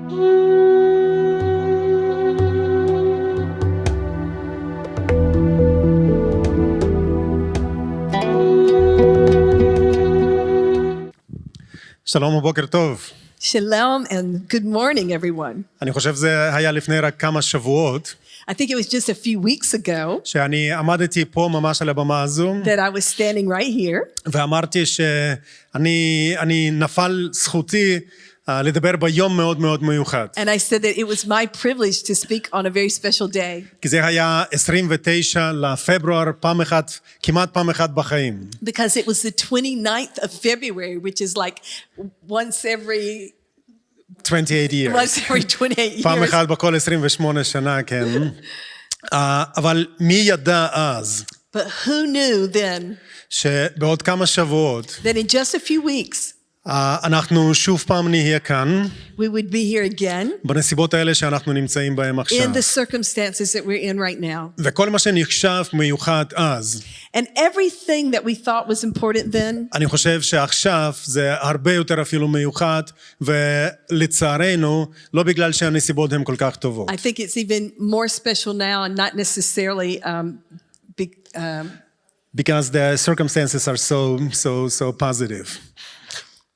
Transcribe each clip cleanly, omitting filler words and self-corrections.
שלום ובוקר טוב. Shalom and good morning, everyone. אני חושב זה היה לפני רק כמה שבועות, I think it was just a few weeks ago שאני עמדתי פה ממש על הבמה הזו, that I was standing right here ואמרתי שאני נפל זכותי לדבר ביום מאוד מאוד מיוחד. and I said that it was my privilege to speak on a very special day כי זה היה 29 לפברואר, כמעט פעם אחת בחיים. because it was the 29th of February, which is like once every 28 years. 28 פעם years. אחת בכל 28 שנה, כן. אבל מי ידע אז But who knew then שבעוד כמה שבועות that in just a few weeks אנחנו שוב פעם נהיה כאן, we would be here again בנסיבות האלה שאנחנו נמצאים בהם עכשיו. in the circumstances that we're in right now. וכל מה שנחשב מיוחד אז, And everything that we thought was important then, אני חושב שעכשיו זה הרבה יותר אפילו מיוחד, ולצערנו, לא בגלל שהנסיבות הן כל כך טובות. I think it's even more special now and not necessarily Because the circumstances are so positive.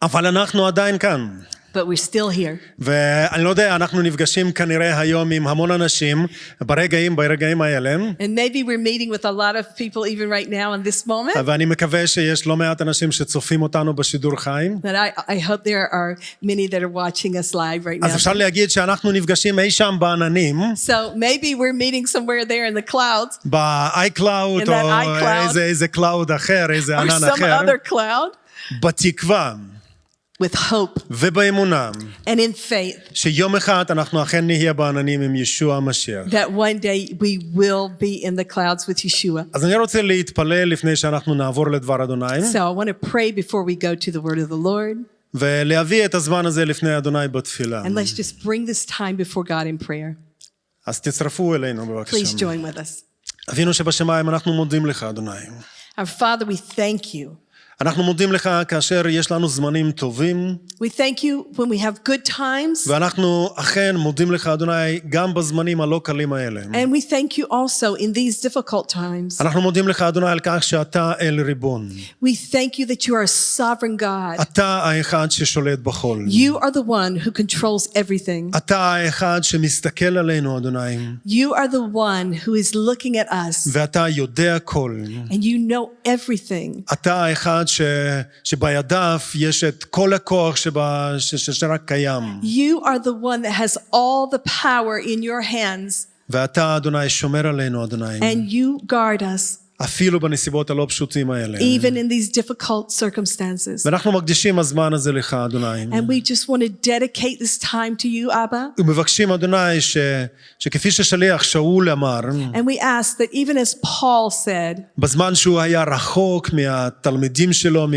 אבל אנחנו עדיין כאן. but we're still here. ואני לא יודע, אנחנו נפגשים כנראה היום עם המון אנשים ברגעים האלה. And maybe we're meeting with a lot of people even right now in this moment. ואני מקווה שיש לא מעט אנשים שצופים אותנו בשידור חיים. But I hope there are many that are watching us live right אז now. אפשר להגיד שאנחנו נפגשים אי שם בעננים. So maybe we're meeting somewhere there in the clouds ב-iCloud In that או iCloud. איזה קלאוד אחר, איזה or ענן some אחר. other cloud בתקווה with hope ובאמונה and in faith שיום אחד אנחנו אכן נהיה בעננים עם ישוע המשיח. that one day we will be in the clouds with Yeshua. אז אני רוצה להתפלל לפני שאנחנו נעבור לדבר אדוני, So I want to pray before we go to the word of the Lord. ולהביא את הזמן הזה לפני אדוני בתפילה. And let's just bring this time before God in prayer. אז תצטרפו אלינו Please בבקשה. join with us. אבינו שבשמיים, אנחנו מודים לך אדוני. Our Father, we thank you. אנחנו מודים לך כאשר יש לנו זמנים טובים, We thank you when we have good times. ואנחנו אכן מודים לך אדוני גם בזמנים הלא קלים האלה. And we thank you also in these difficult times. אנחנו מודים לך אדוני על כך שאתה אל ריבון. We thank you that you are a sovereign God. אתה האחד ששולט בכל. You are the one who controls everything. אתה האחד שמסתכל עלינו אדוני. You are the one who is looking at us. ואתה יודע כל. And you know everything. אתה האחד שבידיו יש את כל הכוח שרק קיים. You are the one that has all the power in your hands. ואתה אדוני שומר עלינו אדוני. And you guard us. אפילו בנסיבות הלא פשוטים האלה. Even in these difficult circumstances. ואנחנו מקדישים הזמן הזה לך אדוני. And we just want to dedicate this time to you, Abba. ומבקשים אדוני שכפי ששליח שאול אמר, And we ask that even as Paul said, בזמן שהוא היה רחוק מהתלמידים שלו,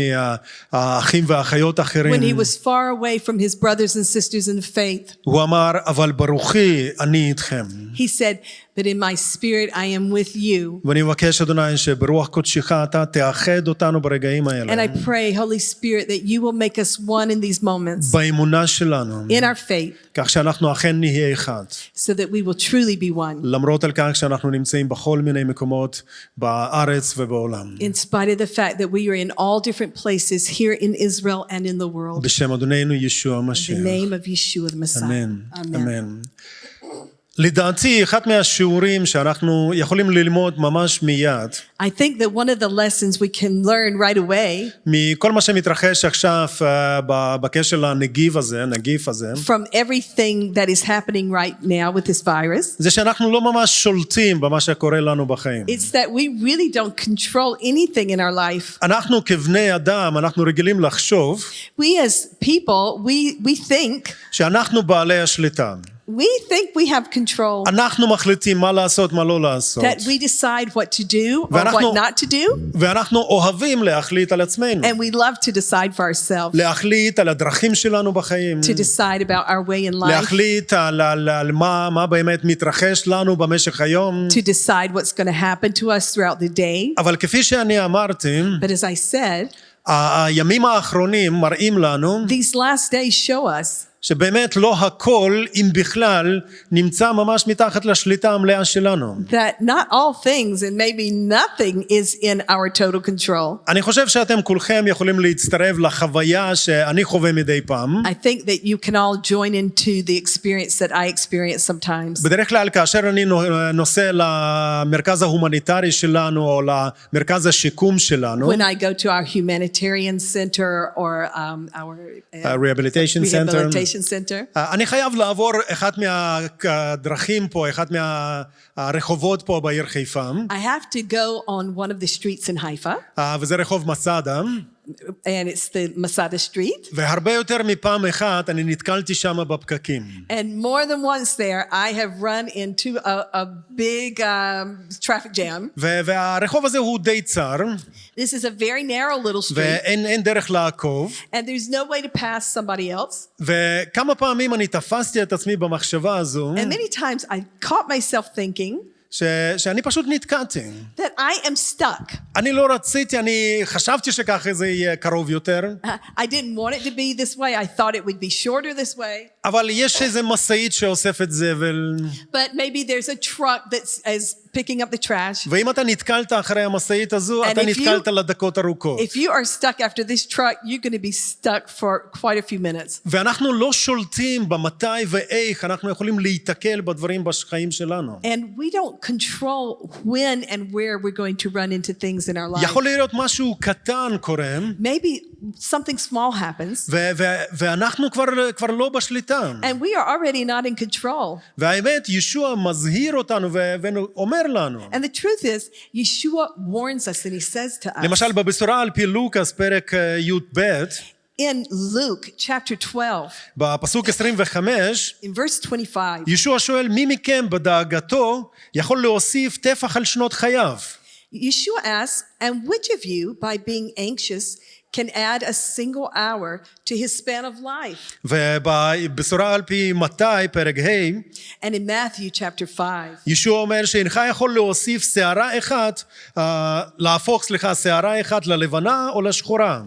מהאחים והאחיות האחרים, when he was far away from his brothers and sisters in the faith, הוא אמר, אבל ברוחי אני איתכם. he said, but in my spirit I am with you. ואני מבקש אדוני שברוח קודשך אתה תאחד אותנו ברגעים האלה. And I pray, Holy Spirit, that you will make us one in these moments, באמונה שלנו. in our faith, כך שאנחנו אכן נהיה אחד. so that we will truly be one. למרות על כך שאנחנו נמצאים בכל מיני מקומות בארץ ובעולם. In spite of the fact that we are in all different places here in Israel and in the world. בשם אדוננו ישוע In המשיח. the name of Yeshua the Messiah. אמן. Amen. אמן. לדעתי, אחד מהשיעורים שאנחנו יכולים ללמוד ממש מיד, I think that one of the lessons we can learn right away מכל מה שמתרחש עכשיו בקשר לנגיף הזה, from everything that is happening right now with this virus, זה שאנחנו לא ממש שולטים במה שקורה לנו בחיים. it's that we really don't control anything in our life. אנחנו כבני אדם, אנחנו רגילים לחשוב We as people, we think שאנחנו בעלי השליטה. We think we have control. אנחנו מחליטים מה לעשות, מה לא לעשות. That we decide what to do or what not to do. ואנחנו אוהבים להחליט על עצמנו. And we love to decide for ourselves. להחליט על הדרכים שלנו בחיים. To decide about our way in life. להחליט על מה באמת מתרחש לנו במשך היום. To decide what's going to happen to us throughout the day. אבל כפי שאני אמרתי, But as I said, הימים האחרונים מראים לנו these last days show us שבאמת לא הכל, אם בכלל, נמצא ממש מתחת לשליטה המלאה שלנו. That not all things and maybe nothing is in our total control. אני חושב שאתם כולכם יכולים להצטרף לחוויה שאני חווה מדי פעם. I think that you can all join into the experience that I experience sometimes. בדרך כלל כאשר אני נוסע למרכז ההומניטרי שלנו או למרכז השיקום שלנו, When I go to our humanitarian center or our rehabilitation center, center, אני חייב לעבור אחת מהדרכים פה, אחת מהרחובות פה בעיר חיפה, I have to go on one of the streets in Haifa, וזה רחוב מסעדה, and it's the Masada Street. והרבה יותר מפעם אחת אני נתקלתי שם בפקקים. And more than once there, I have run into a big traffic jam. והרחוב הזה הוא די צר, This is a very narrow little street, ואין דרך לעקוב, and there's no way to pass somebody else. וכמה פעמים אני תפסתי את עצמי במחשבה הזו, And many times I caught myself thinking שאני פשוט נתקעתי. that I am stuck. אני לא רציתי, אני חשבתי שככה זה יהיה קרוב יותר, I didn't want it to be this way. I thought it would be shorter this way. אבל יש איזה משאית שאוספת זבל, But maybe there's a truck that is picking up the trash. ואם אתה נתקלת אחרי המשאית הזו, And אתה if you- נתקלת לדקות ארוכות. If you are stuck after this truck, you're going to be stuck for quite a few minutes. ואנחנו לא שולטים במתי ואיך אנחנו יכולים להיתקל בדברים בחיים שלנו. And we don't control when and where we're going to run into things in our life. יכול להיות משהו קטן קורה, Maybe something small happens, ואנחנו כבר לא בשליטה. and we are already not in control. והאמת, ישוע מזהיר אותנו ואומר לנו. And the truth is, Yeshua warns us and he says to us, למשל, בבשורה על פי לוקאס, פרק י"ב, in Luke chapter 12, בפסוק 25, in verse 25, ישוע שואל, מי מכם בדאגתו יכול להוסיף טפח על שנות חייו? Yeshua asks, and which of you, by being anxious, can add a single hour to his span of life? ובבשורה על פי מתי, פרק ה', And in Matthew chapter 5, ישוע אומר שאינך יכול להוסיף שערה אחת ללבנה או לשחורה.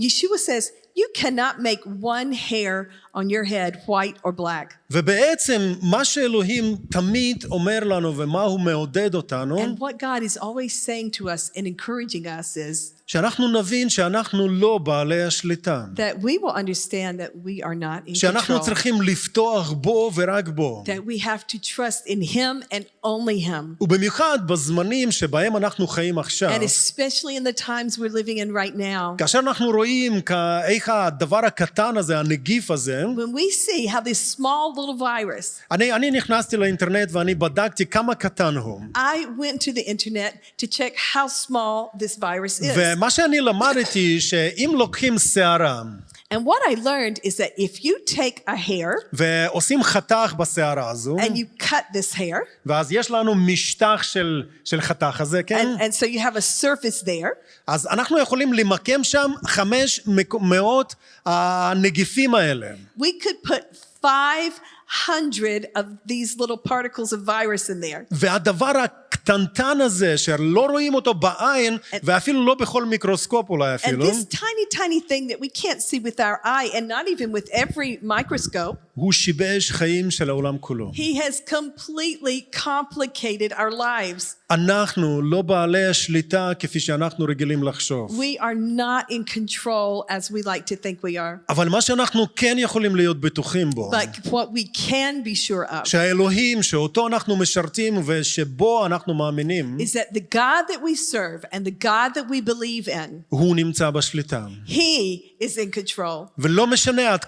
Yeshua says, you cannot make one hair on your head white or black. ובעצם מה שאלוהים תמיד אומר לנו ומה הוא מעודד אותנו, And what God is always saying to us and encouraging us is שאנחנו נבין שאנחנו לא בעלי השליטה. that we will understand that we are not in שאנחנו control. צריכים לפתוח בו ורק בו. That we have to trust in him and only him. ובמיוחד בזמנים שבהם אנחנו חיים עכשיו, And especially in the times we're living in right now. כאשר אנחנו רואים איך הדבר הקטן הזה, הנגיף הזה, When we see how this small little virus, אני נכנסתי לאינטרנט ואני בדקתי כמה קטן הוא. I went to the internet to check how small this virus is. ומה שאני למדתי שאם לוקחים שערה And what I learned is that if you take a hair ועושים חתך בשערה הזו, and you cut this hair, ואז יש לנו משטח של חתך הזה, כן? and so you have a surface there, אז אנחנו יכולים למקם שם 500 הנגיפים האלה. we could put 500 of these little particles of virus in there. והדבר הקטנטן הזה שלא רואים אותו בעין ואפילו לא בכל מיקרוסקופ אולי And אפילו, this tiny thing that we can't see with our eye and not even with every microscope, הוא שיבש חיים של העולם כולו. he has completely complicated our lives. אנחנו לא בעלי השליטה כפי שאנחנו רגילים לחשוב. We are not in control as we like to think we are. אבל מה שאנחנו כן יכולים להיות בטוחים בו, But what we can be sure of שהאלוהים שאותו אנחנו משרתים ושבו אנחנו מאמינים, is that the God that we serve and the God that we believe in, הוא נמצא בשליטה. he is in control. ולא משנה עד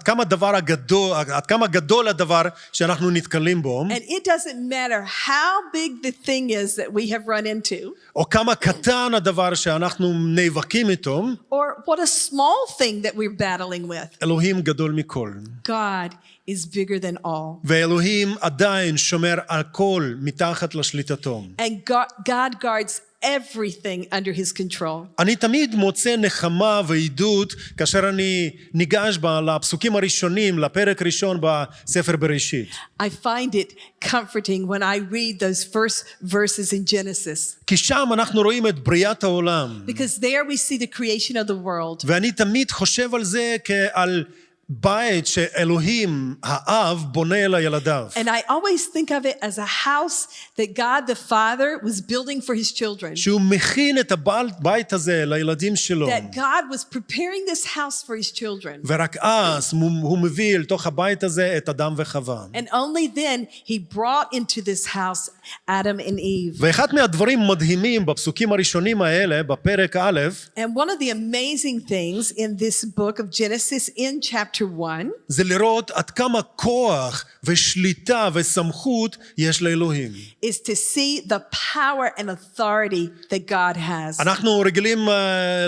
כמה גדול הדבר שאנחנו נתקלים בו, And it doesn't matter how big the thing is that we have run into, או כמה קטן הדבר שאנחנו נאבקים איתו, or what a small thing that we're battling with. אלוהים גדול מכל. God is bigger than all. ואלוהים עדיין שומר על כל מתחת לשליטתו. And God guards everything under his control. אני תמיד מוצא נחמה ועידוד כאשר אני ניגש לפסוקים הראשונים, לפרק ראשון בספר בראשית. I find it comforting when I read those first verses in Genesis, כי שם אנחנו רואים את בריאת העולם. because there we see the creation of the world. ואני תמיד חושב על זה כעל בית שאלוהים, האב, בונה לילדיו. And I always think of it as a house that God the Father was building for his children. שהוא מכין את הבית הזה לילדים שלו. That God was preparing this house for his children. ורק אז הוא מביא לתוך הבית הזה את אדם וחווה. And only then he brought into this house Adam and Eve. ואחד מהדברים מדהימים בפסוקים הראשונים האלה, בפרק א', And one of the amazing things in this book of Genesis in chapter 1 זה לראות עד כמה כוח ושליטה וסמכות יש לאלוהים. is to see the power and authority that God has. אנחנו רגילים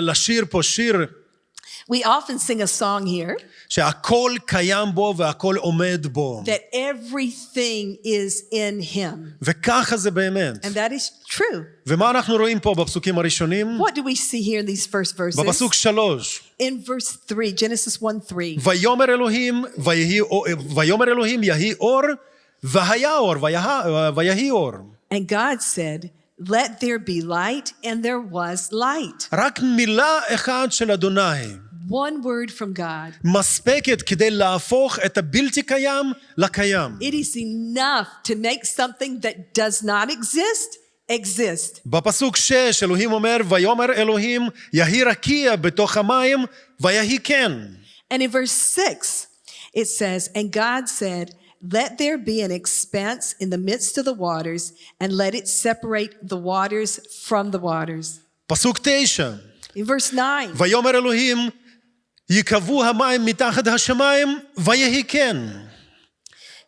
לשיר פה שיר, We often sing a song here שהכל קיים בו והכל עומד בו. that everything is in him. וככה זה באמת. And that is true. ומה אנחנו רואים פה בפסוקים הראשונים? What do we see here in these first verses? בפסוק 3. In verse 3, Genesis 1:3. ויאמר אלוהים יהי אור, והיה אור, ויהי אור. And God said, "Let there be light," and there was light. רק מילה אחת של אדוני. One word from God. מספקת כדי להפוך את הבלתי קיים לקיים. It is enough to make something that does not exist. בפסוק 6 אלוהים אומר ויאמר אלוהים יהי רקיע בתוך המים ויהי כן. And in verse 6 it says, "And God said, let there be an expanse in the midst of the waters, and let it separate the waters from the waters." פסוק 9 In verse 9 ויאמר אלוהים יקבעו המים מתחת השמיים ויהי כן.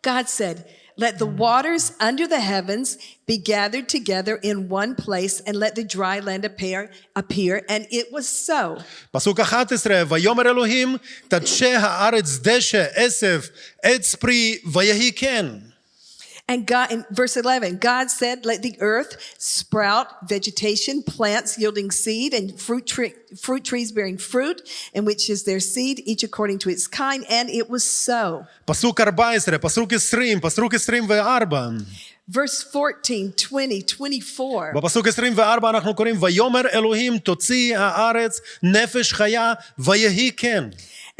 God said, "Let the waters under the heavens be gathered together in one place, and let the dry land appear, and it was so." פסוק 11 ויאמר אלוהים תדשה הארץ דשא עשב עץ פרי ויהי כן. And God, in verse 11, God said, "Let the earth sprout vegetation, plants yielding seed, and fruit trees bearing fruit, in which is their seed, each according to its kind." And it was so. פסוק 14, פסוק 20, פסוק 24. Verse 14, 20, 24. בפסוק 24 אנחנו קוראים ויאמר אלוהים תוציא הארץ נפש חיה ויהי כן.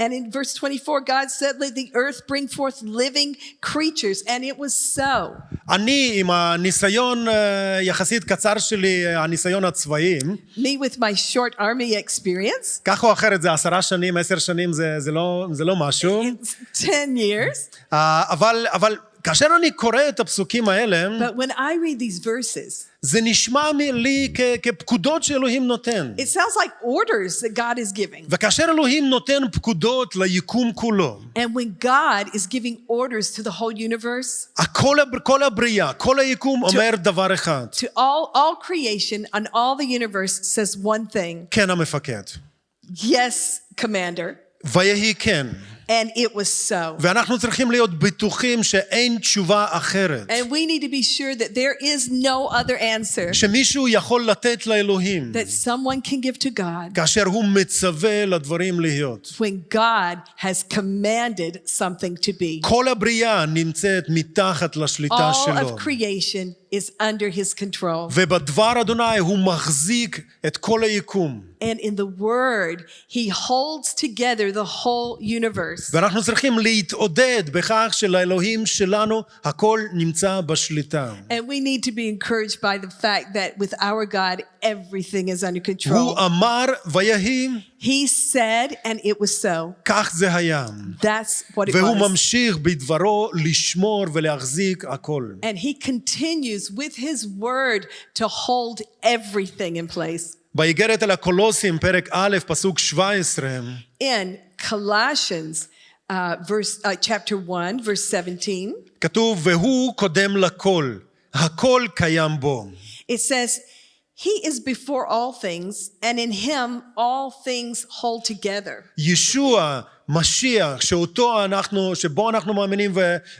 And in verse 24, God said, "Let the earth bring forth living creatures," and it was so. אני עם הניסיון יחסית קצר שלי, הניסיון הצבאי, Me with my short army experience, כך או אחרת זה 10 שנים, 10 שנים זה לא משהו. 10 years. אבל כאשר אני קורא את הפסוקים האלה, But when I read these verses, זה נשמע לי כפקודות שאלוהים נותן. it sounds like orders that God is giving. וכאשר אלוהים נותן פקודות ליקום כולו, And when God is giving orders to the whole universe, כל הבריאה, כל היקום אומר דבר אחד. to all creation and all the universe says one thing. כן המפקד. Yes, Commander. ויהי כן. And it was so. ואנחנו צריכים להיות בטוחים שאין תשובה אחרת. And we need to be sure that there is no other answer שמישהו יכול לתת לאלוהים. that someone can give to God כאשר הוא מצווה לדברים להיות. when God has commanded something to be. כל הבריאה נמצאת מתחת לשליטה All שלו. of creation is under his control. ובדבר אדוני הוא מחזיק את כל היקום. And in the word, he holds together the whole universe. ואנחנו צריכים להתעודד בכך שלאלוהים שלנו הכל נמצא בשליטה. And we need to be encouraged by the fact that with our God, everything is under control. הוא אמר ויהי, He said, and it was so. כך זה היה. That's what it והוא was. ממשיך בדברו לשמור ולהחזיק הכל. And he continues with his word to hold everything in place. באיגרת אל הקולוסים, פרק א', פסוק 17, In Colossians chapter 1, verse 17, כתוב, והוא קודם לכל, הכל קיים בו. it says, "He is before all things, and in him all things hold together." ישוע, משיח, שבו אנחנו מאמינים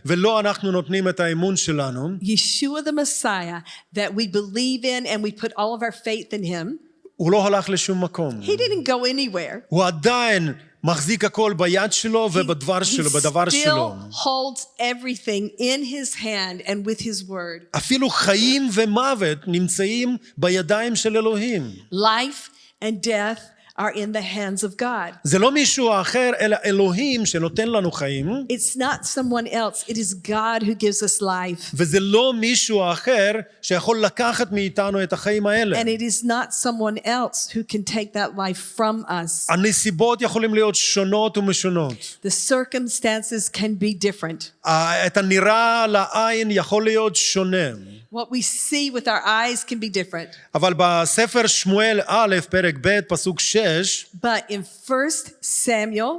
ולא אנחנו נותנים את האמון שלנו, Yeshua the Messiah that we believe in and we put all of our faith in him, הוא לא הלך לשום מקום. he didn't go anywhere. הוא עדיין מחזיק הכל ביד שלו ובדבר שלו, בדבר He שלו. still holds everything in his hand and with his word. אפילו חיים ומוות נמצאים בידיים של אלוהים. Life and death are in the hands of God. זה לא מישהו אחר, אלא אלוהים שנותן לנו חיים, It's not someone else. It is God who gives us life. וזה לא מישהו אחר שיכול לקחת מאיתנו את החיים האלה. And it is not someone else who can take that life from us. הנסיבות יכולים להיות שונות ומשונות. The circumstances can be different. את הנראה לעין יכול להיות שונה. What we see with our eyes can be different. אבל בספר שמואל א', פרק ב', פסוק 6, But in 1 Samuel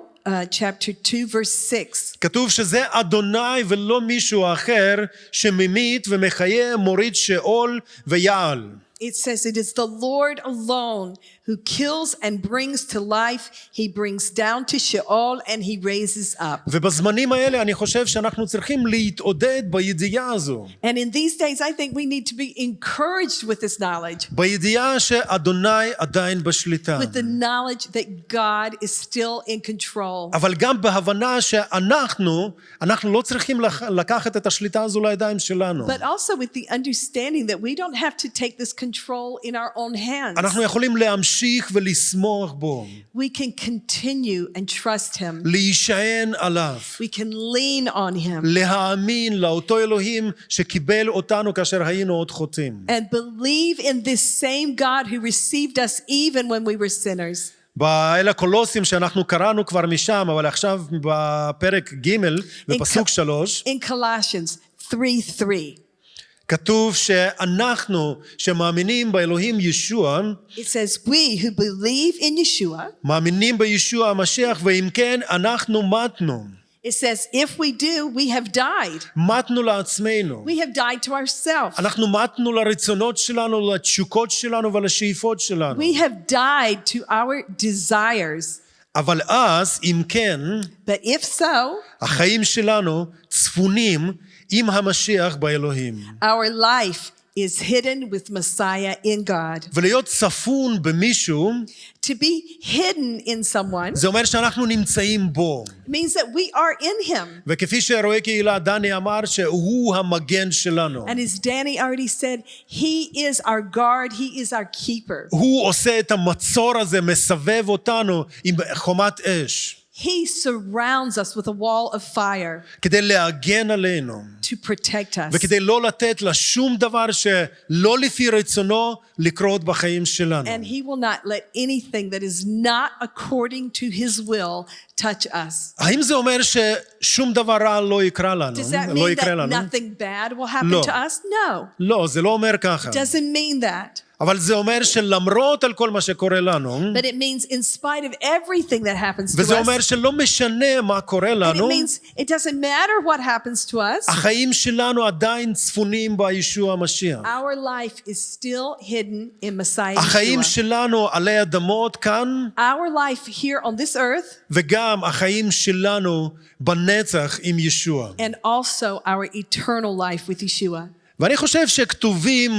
chapter 2 verse 6, כתוב שזה אדוני ולא מישהו אחר שממית ומחיה, מוריד שאול ויעל. it says it is the Lord alone who kills and brings to life. He brings down to Sheol and he raises up. ובזמנים האלה אני חושב שאנחנו צריכים להתעודד בידיעה הזו. And in these days I think we need to be encouraged with this knowledge. בידיעה שאדוני עדיין בשליטה. With the knowledge that God is still in control. אבל גם בהבנה שאנחנו לא צריכים לקחת את השליטה הזו לידיים שלנו. But also with the understanding that we don't have to take this control in our own hands. אנחנו יכולים להמשיך ולסמוך בו. We can continue and trust him. להישען עליו. We can lean on him. להאמין לאותו אלוהים שקיבל אותנו כאשר היינו עוד חוטאים. And believe in this same God who received us even when we were sinners. באלה קולוסים שאנחנו קראנו כבר משם, אבל עכשיו בפרק ג' בפסוק 3. In Colossians 3:3. כתוב שאנחנו שמאמינים באלוהים ישוע, It says we who believe in Yeshua. מאמינים בישוע המשיח, ואם כן אנחנו מתנו. It says if we do, we have died. מתנו לעצמנו. We have died to ourselves. אנחנו מתנו לרצונות שלנו, לתשוקות שלנו ולשאיפות שלנו. We have died to our desires. אבל אז, אם כן, But if so, החיים שלנו צפונים עם המשיח באלוהים. our life is hidden with Messiah in God. ולהיות צפון במישהו, To be hidden in someone זה אומר שאנחנו נמצאים בו. means that we are in him. וכפי שרואה קהילה, דני אמר שהוא המגן שלנו. And as Danny already said, he is our guard, he is our keeper. הוא עושה את המצור הזה, מסבב אותנו עם חומת אש. He surrounds us with a wall of fire כדי להגן עלינו. to protect us. וכדי לא לתת לשום דבר שלא לפי רצונו לקרות בחיים שלנו. And he will not let anything that is not according to his will touch us. האם זה אומר ששום דבר רע לא יקרה לנו? Does that לא mean יקרה that לנו? nothing bad will happen לא. to us? No. לא, זה לא אומר ככה. Doesn't mean that. אבל זה אומר שלמרות על כל מה שקורה לנו, But it means in spite of everything that happens to וזה us, אומר שלא משנה מה קורה and it לנו, means it doesn't matter what happens to us, החיים שלנו עדיין צפונים בישוע המשיח. our life is still hidden in Messiah החיים Yeshua. שלנו עלי אדמות כאן, Our life here on this earth וגם החיים שלנו בנצח עם ישוע. and also our eternal life with Yeshua. ואני חושב שכתובים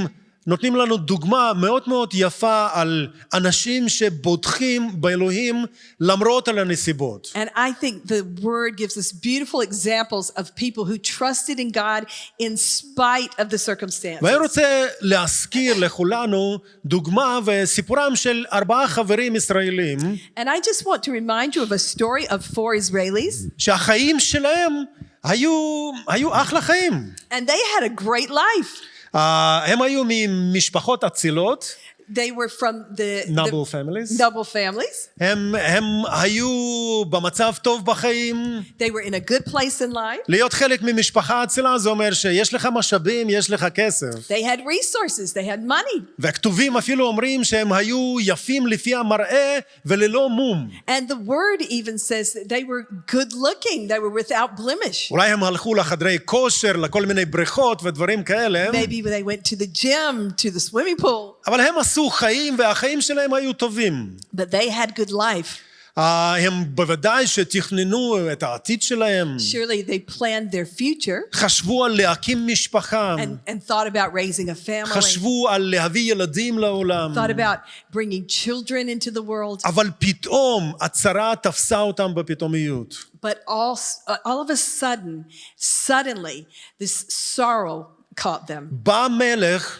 נותנים לנו דוגמה מאוד מאוד יפה על אנשים שבוטחים באלוהים למרות על הנסיבות. And I think the word gives us beautiful examples of people who trusted in God in spite of the circumstances. ואני רוצה להזכיר לכולנו דוגמה וסיפורם של 4 חברים ישראלים, And I just want to remind you of a story of 4 Israelis, שהחיים שלהם היו אחלה חיים. and they had a great life. הם היו ממשפחות אצילות, They were from the noble families. noble families. הם היו במצב טוב בחיים. They were in a good place in life. להיות חלק ממשפחה אצילה זה אומר שיש לך משאבים, יש לך כסף. They had resources. They had money. והכתובים אפילו אומרים שהם היו יפים לפי המראה וללא מום. And the word even says that they were good looking. They were without blemish. אולי הם הלכו לחדרי כושר, לכל מיני בריכות ודברים כאלה. Maybe they went to the gym, to the swimming pool. אבל הם עשו חיים והחיים שלהם היו טובים. But they had good life. הם בוודאי שתכננו את העתיד שלהם. Surely they planned their future חשבו על להקים משפחה. and thought about raising a family. חשבו על להביא ילדים לעולם. Thought about bringing children into the world. אבל פתאום הצרה תפסה אותם בפתאומיות. But all of a suddenly, this sorrow caught them. בא מלך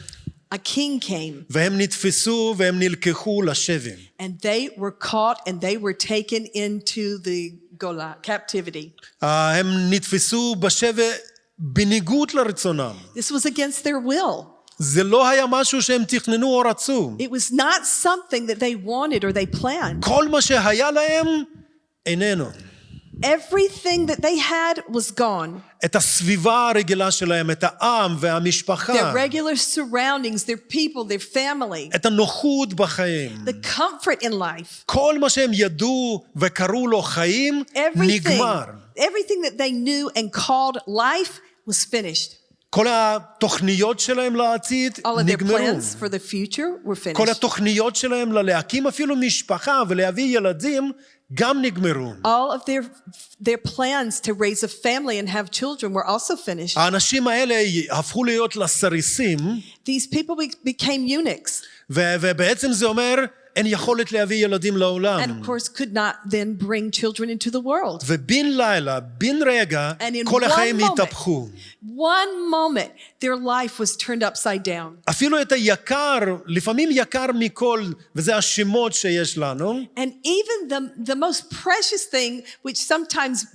a king came, והם נתפסו והם נלקחו לשבי. and they were caught and they were taken into the Gola, captivity. הם נתפסו בשבי בניגוד לרצונם. This was against their will. זה לא היה משהו שהם תכננו או רצו. It was not something that they wanted or they planned. כל מה שהיה להם איננו. Everything that they had was gone. את הסביבה הרגילה שלהם, את העם והמשפחה. Their regular surroundings, their people, their family, את הנוחות בחיים. the comfort in life. כל מה שהם ידעו וקראו לו חיים, נגמר. Everything that they knew and called life was finished. כל התוכניות שלהם לעתיד All of their נגמרו. plans for the future were כל finished. התוכניות שלהם להקים אפילו משפחה ולהביא ילדים גם נגמרו. All of their plans to raise a family and have children were also finished. האנשים האלה הפכו להיות לסריסים, These people became eunuchs ובעצם זה אומר אין יכולת להביא ילדים and לעולם. of course could not then bring children into the world. ובן לילה, בן רגע, And in כל החיים one moment, התהפכו. one moment, their life was turned upside down. אפילו את היקר, לפעמים יקר מכל, וזה השמות שיש לנו. And even the most precious thing, which sometimes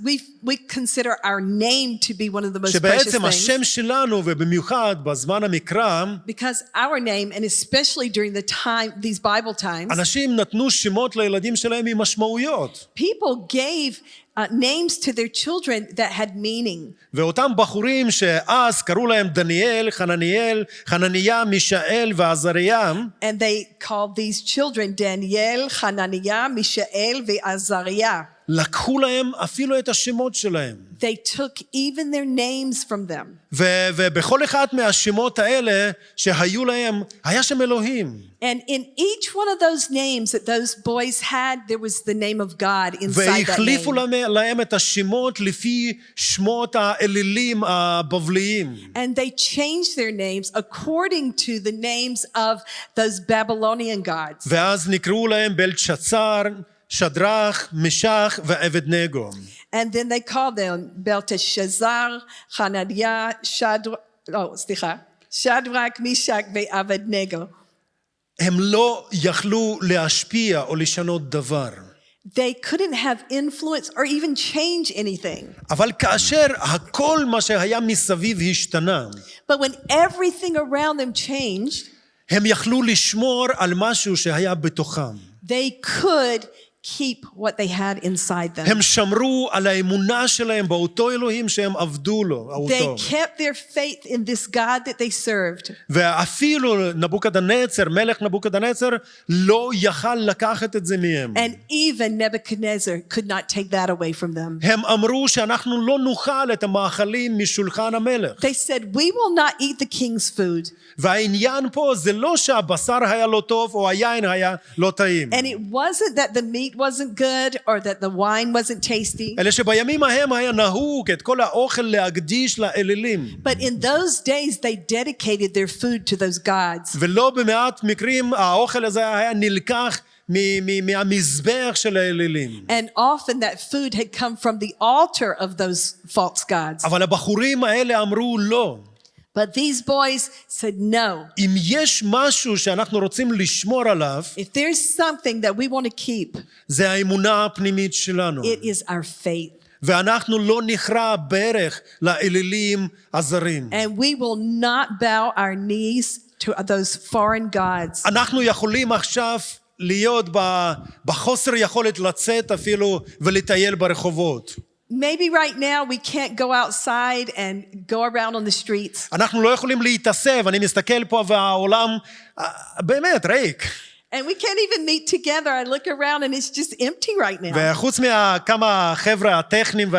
we consider our name to be one of the most precious שבעצם things, השם שלנו, ובמיוחד בזמן המקרא, because our name, and especially during these Bible times, אנשים נתנו שמות לילדים שלהם עם משמעויות. people gave names to their children that had meaning. ואותם בחורים שאז קראו להם דניאל, חנניה, מישאל ועזריה, And they called these children Daniel, Hananiah, Mishael, Azariah. לקחו להם אפילו את השמות שלהם. They took even their names from them. ובכל אחד מהשמות האלה שהיו להם, היה שם אלוהים. And in each one of those names that those boys had, there was the name of God inside that והחליפו name. להם את השמות לפי שמות האלילים הבבליים. And they changed their names according to the names of those Babylonian gods. ואז נקראו להם בלשצר, שדרך, משך ועבדנגו. And then they called them Belteshazzar, Hananiah, Shadrach, Meshach, and הם לא יכלו להשפיע או לשנות דבר. They couldn't have influence or even change anything. אבל כאשר הכל מה שהיה מסביב השתנה, But when everything around them changed, הם יכלו לשמור על משהו שהיה בתוכם. they could keep what they had inside them. הם שמרו על האמונה שלהם באותו אלוהים שהם עבדו לו. They kept their faith in this God that they served. ואפילו נבוכדנצר, מלך נבוכדנצר, לא יכל לקחת את זה מהם. And even Nebuchadnezzar could not take that away from them. הם אמרו שאנחנו לא נאכל את המאכלים משולחן המלך. They said, we will not eat the king's food. והעניין פה זה לא שהבשר היה לא טוב או היין היה לא טעים. And it wasn't that the meat wasn't good or that the wine wasn't tasty. אלא שבימים ההם היה נהוג את כל האוכל להקדיש לאלילים. But in those days, they dedicated their food to those gods. ולא במעט מקרים האוכל הזה היה נלקח מהמזבח של האלילים. And often that food had come from the altar of those false gods. אבל הבחורים האלה אמרו לא. But these boys said no. אם יש משהו שאנחנו רוצים לשמור עליו, If there's something that we want to keep, זה האמונה הפנימית שלנו. it is our faith. ואנחנו לא נכרע ברך לאלילים הזרים. And we will not bow our knees to those foreign gods. אנחנו יכולים עכשיו להיות בחוסר יכולת לצאת אפילו ולטייל ברחובות. Maybe right now we can't go outside and go around on the streets. אנחנו לא יכולים להתאסף, אני מסתכל פה והעולם באמת ריק. And we can't even meet together. I look around and it's just empty right now. וחוץ מכמה חבר'ה הטכניים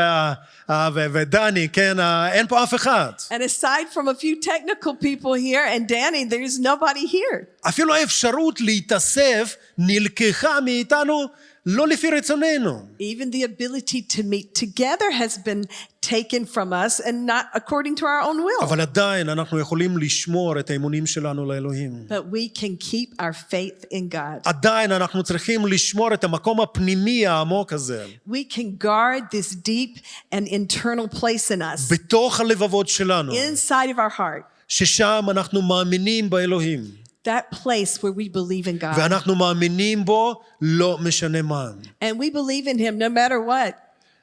ודני, כן, אין פה אף אחד. And aside from a few technical people here and Danny, there's nobody here. אפילו האפשרות להתאסף נלקחה מאיתנו לא לפי רצוננו. Even the ability to meet together has been taken from us and not according to our own will. אבל עדיין אנחנו יכולים לשמור את האמונים שלנו לאלוהים. But we can keep our faith in God. עדיין אנחנו צריכים לשמור את המקום הפנימי העמוק הזה. We can guard this deep and internal place in us, בתוך הלבבות שלנו. inside of our heart. ששם אנחנו מאמינים באלוהים. That place where we believe in God. ואנחנו מאמינים בו לא משנה מה. And we believe in him no matter what.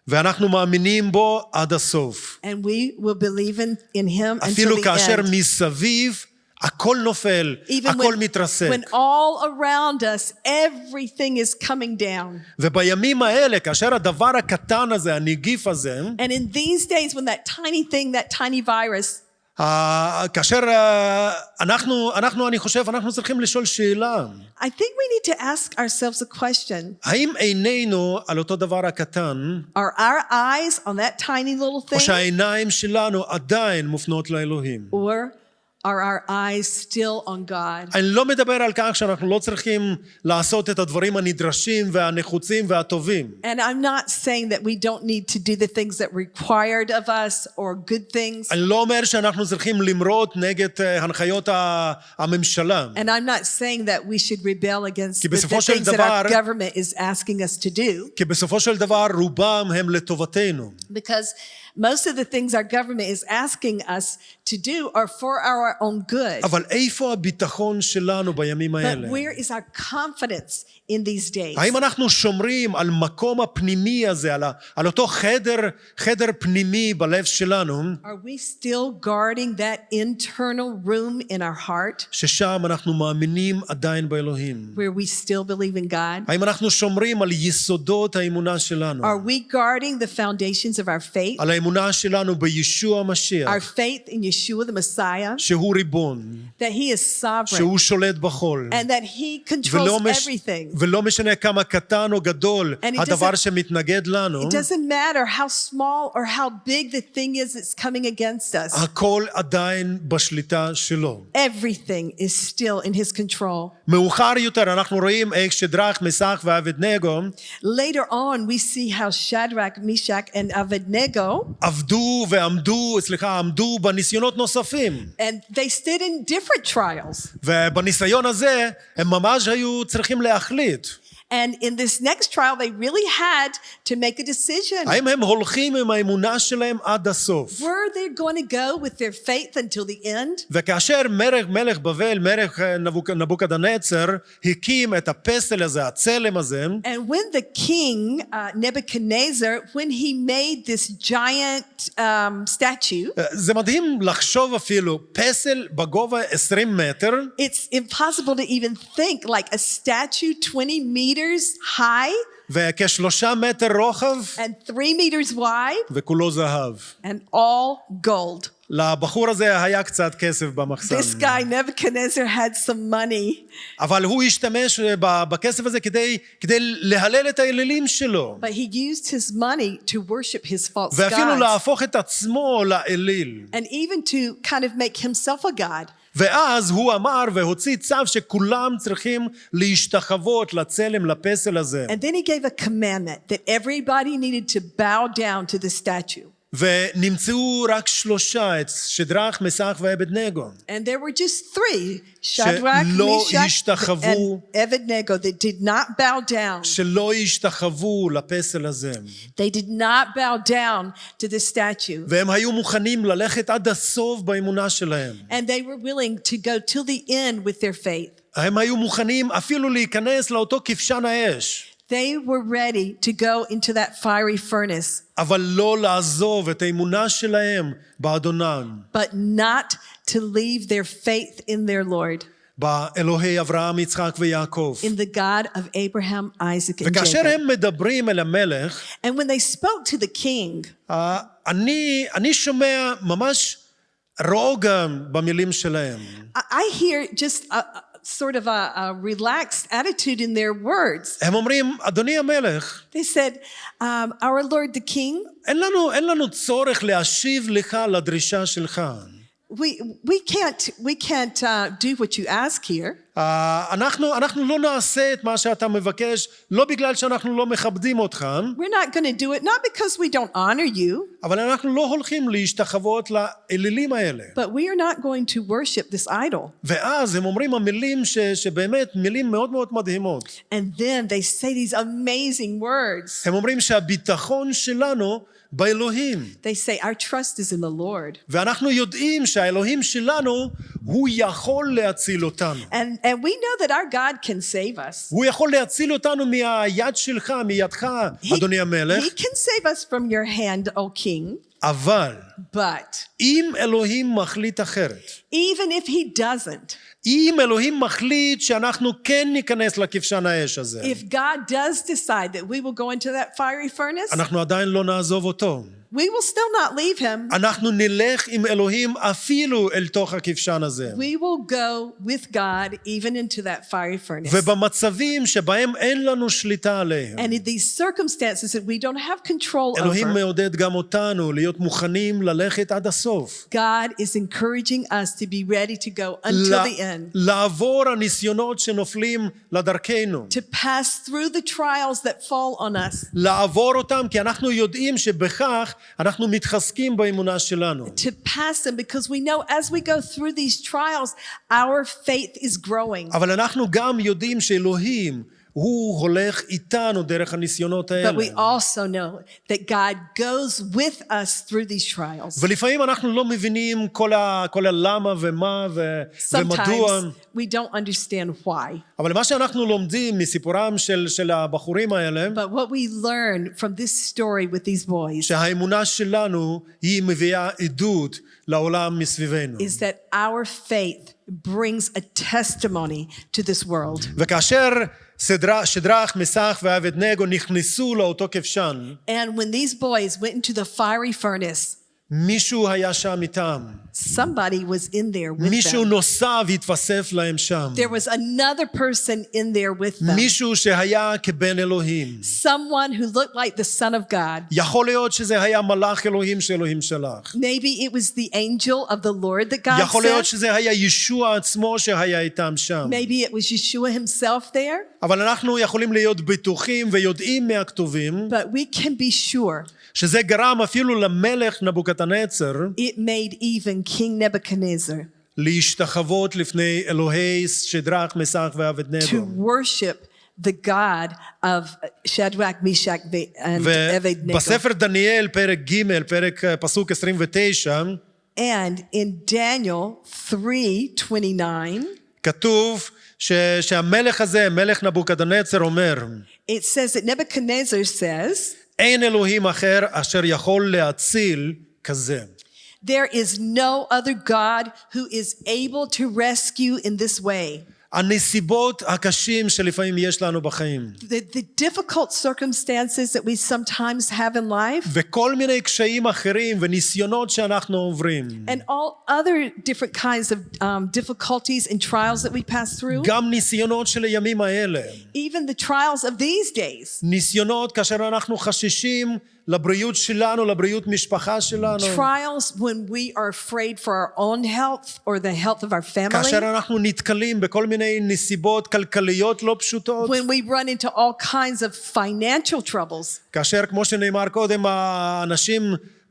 ואנחנו מאמינים בו עד הסוף. And we will believe in him until אפילו the כאשר end. מסביב הכל נופל, Even הכל מתרסק. when all around us, everything is coming down. ובימים האלה, כאשר הדבר הקטן הזה, הנגיף הזה, And in these days when that tiny thing, that tiny virus, כאשר אני חושב, אנחנו צריכים לשאול שאלה. I think we need to ask ourselves a question. האם עינינו על אותו דבר הקטן, Are our eyes on that tiny little או thing? שהעיניים שלנו עדיין מופנות לאלוהים? Or are our eyes still on God? אני לא מדבר על כך שאנחנו לא צריכים לעשות את הדברים הנדרשים והנחוצים והטובים. And I'm not saying that we don't need to do the things that are required of us or good things. אני לא אומר שאנחנו צריכים למרוד נגד הנחיות הממשלה. And I'm not saying that we should rebel against כי the בסופו של things that our דבר- government is asking us to do. כי בסופו של דבר רובם הם לטובתנו. Because most of the things our government is asking us to do are for our own good. אבל איפה הביטחון שלנו בימים האלה? But where is our confidence in these days? האם אנחנו שומרים על מקום הפנימי הזה, על אותו חדר פנימי בלב שלנו, Are we still guarding that internal room in our heart ששם אנחנו מאמינים עדיין באלוהים? where we still believe in God? האם אנחנו שומרים על יסודות האמונה שלנו? Are we guarding the foundations of our faith? על האמונה שלנו בישוע Our המשיח, faith in Yeshua the Messiah? שהוא ריבון, That he is sovereign שהוא שולט בכל. and that he controls everything. ולא משנה כמה קטן או גדול And it הדבר doesn't- שמתנגד לנו, It doesn't matter how small or how big the thing is that's coming against us. הכל עדיין בשליטה שלו. Everything is still in his control. מאוחר יותר אנחנו רואים איך שדרך, מסך ואבדנגו Later on, we see how Shadrach, Meshach, and Abednego, עמדו בניסיונות נוספים. and they stood in different trials. ובניסיון הזה הם ממש היו צריכים להחליט. And in this next trial, they really had to make a decision. האם הם הולכים עם האמונה שלהם עד הסוף? Were they going to go with their faith until the end? וכאשר מלך בבל, מלך נבוכדנצר, הקים את הפסל הזה, הצלם הזה, And when the king, Nebuchadnezzar, when he made this giant statue, זה מדהים לחשוב אפילו, פסל בגובה 20 מטר, it's impossible to even think like a statue 20 meters high וכ3 מטר רוחב, and 3 meters wide וכולו זהב. and all gold. לבחור הזה היה קצת כסף במחסן. This guy, Nebuchadnezzar, had some money, אבל הוא השתמש בכסף הזה כדי להלל את האלילים שלו. but he used his money to worship his false ואפילו gods להפוך את עצמו לאליל. and even to kind of make himself a god. ואז הוא אמר והוציא צו שכולם צריכים להשתחוות לצלם, לפסל הזה. And then he gave a commandment that everybody needed to bow down to the statue. ונמצאו רק 3, את שדרך, מסך ואבדנגו. And there were just 3, Shadrach, שלא Meshach, השתחוו, and Abednego, that did not bow down. שלא השתחוו לפסל הזה. They did not bow down to the statue. והם היו מוכנים ללכת עד הסוף באמונה שלהם. And they were willing to go till the end with their faith. הם היו מוכנים אפילו להיכנס לאותו כבשן האש. They were ready to go into that fiery furnace, אבל לא לעזוב את האמונה שלהם באדונם. but not to leave their faith in their Lord, באלוהי אברהם, יצחק ויעקב. in the God of Abraham, Isaac, and וכאשר Jacob. הם מדברים אל המלך, And when they spoke to the king, אני שומע ממש רוגע במילים שלהם. I hear just a sort of a relaxed attitude in their words. הם אומרים, אדוני המלך, They said, our Lord the King, אין לנו צורך להשיב לך לדרישה שלך. we can't do what you ask here. אנחנו לא נעשה את מה שאתה מבקש, לא בגלל שאנחנו לא מכבדים אותך, We're not going to do it, not because we don't honor you, אבל אנחנו לא הולכים להשתחוות לאלילים האלה. but we are not going to worship this idol. ואז הם אומרים המילים שבאמת מילים מאוד מאוד מדהימות. And then they say these amazing words. הם אומרים שהביטחון שלנו באלוהים. They say, our trust is in the Lord. ואנחנו יודעים שהאלוהים שלנו, הוא יכול להציל אותנו. And we know that our God can save us. הוא יכול להציל אותנו מהיד שלך, מידך, אדוני המלך. He can save us from your hand, O King. אבל But אם אלוהים מחליט אחרת, even if he doesn't, אם אלוהים מחליט שאנחנו כן ניכנס לכבשן האש הזה, if God does decide that we will go into that fiery furnace, אנחנו עדיין לא נעזוב אותו. we will still not leave him. אנחנו נלך עם אלוהים אפילו אל תוך הכבשן הזה. We will go with God even into that fiery furnace. ובמצבים שבהם אין לנו שליטה עליהם, And in these circumstances that we don't have control אלוהים over, מעודד גם אותנו להיות מוכנים ללכת עד הסוף. God is encouraging us to be ready to go until the end. לעבור הניסיונות שנופלים לדרכנו. To pass through the trials that fall on us. לעבור אותם כי אנחנו יודעים שבכך אנחנו מתחזקים באמונה שלנו. To pass them because we know as we go through these trials, our faith is growing. אבל אנחנו גם יודעים שאלוהים הוא הולך איתנו דרך הניסיונות האלה. But we also know that God goes with us through these trials. ולפעמים אנחנו לא מבינים כל הלמה ומה ומדוע. Sometimes we don't understand why. אבל מה שאנחנו לומדים מסיפורם של הבחורים האלה, But what we learn from this story with these boys שהאמונה שלנו היא מביאה עדות לעולם מסביבנו. is that our faith brings a testimony to this world. וכאשר שדרך, מסך ואבדנגו נכנסו לאותו כבשן, And when these boys went into the fiery furnace, מישהו היה שם איתם. somebody was in there with מישהו them. נוסף התווסף להם שם. There was another person in there with them. מישהו שהיה כבן אלוהים. Someone who looked like the Son of God. יכול להיות שזה היה מלאך אלוהים שאלוהים שלח. Maybe it was the angel of the Lord that God יכול להיות sent. שזה היה ישוע עצמו שהיה איתם שם. Maybe it was Yeshua himself there. אבל אנחנו יכולים להיות בטוחים ויודעים מהכתובים, But we can be sure שזה גרם אפילו למלך נבוקדנצר it made even King Nebuchadnezzar להשתחוות לפני אלוהי שדרך, מסך to ואבדנגו. worship the God of Shadrach, Meshach, and Abednego. ובספר דניאל פרק ג' פרק פסוק 29 And in Daniel 3:29, כתוב שהמלך הזה, מלך נבוקדנצר אומר, it says that Nebuchadnezzar says, אין אלוהים אחר אשר יכול להציל כזה. there is no other God who is able to rescue in this way. הנסיבות הקשים שלפעמים יש לנו בחיים. The difficult circumstances that we sometimes have in life, וכל מיני קשיים אחרים וניסיונות שאנחנו עוברים. and all other different kinds of difficulties and trials that we pass through, גם ניסיונות של הימים האלה. even the trials of these days, ניסיונות כאשר אנחנו חששים לבריאות שלנו, לבריאות משפחה שלנו. trials when we are afraid for our own health or the health of our family, כאשר אנחנו נתקלים בכל מיני נסיבות כלכליות לא פשוטות. when we run into all kinds of financial troubles, כאשר כמו שנאמר קודם, האנשים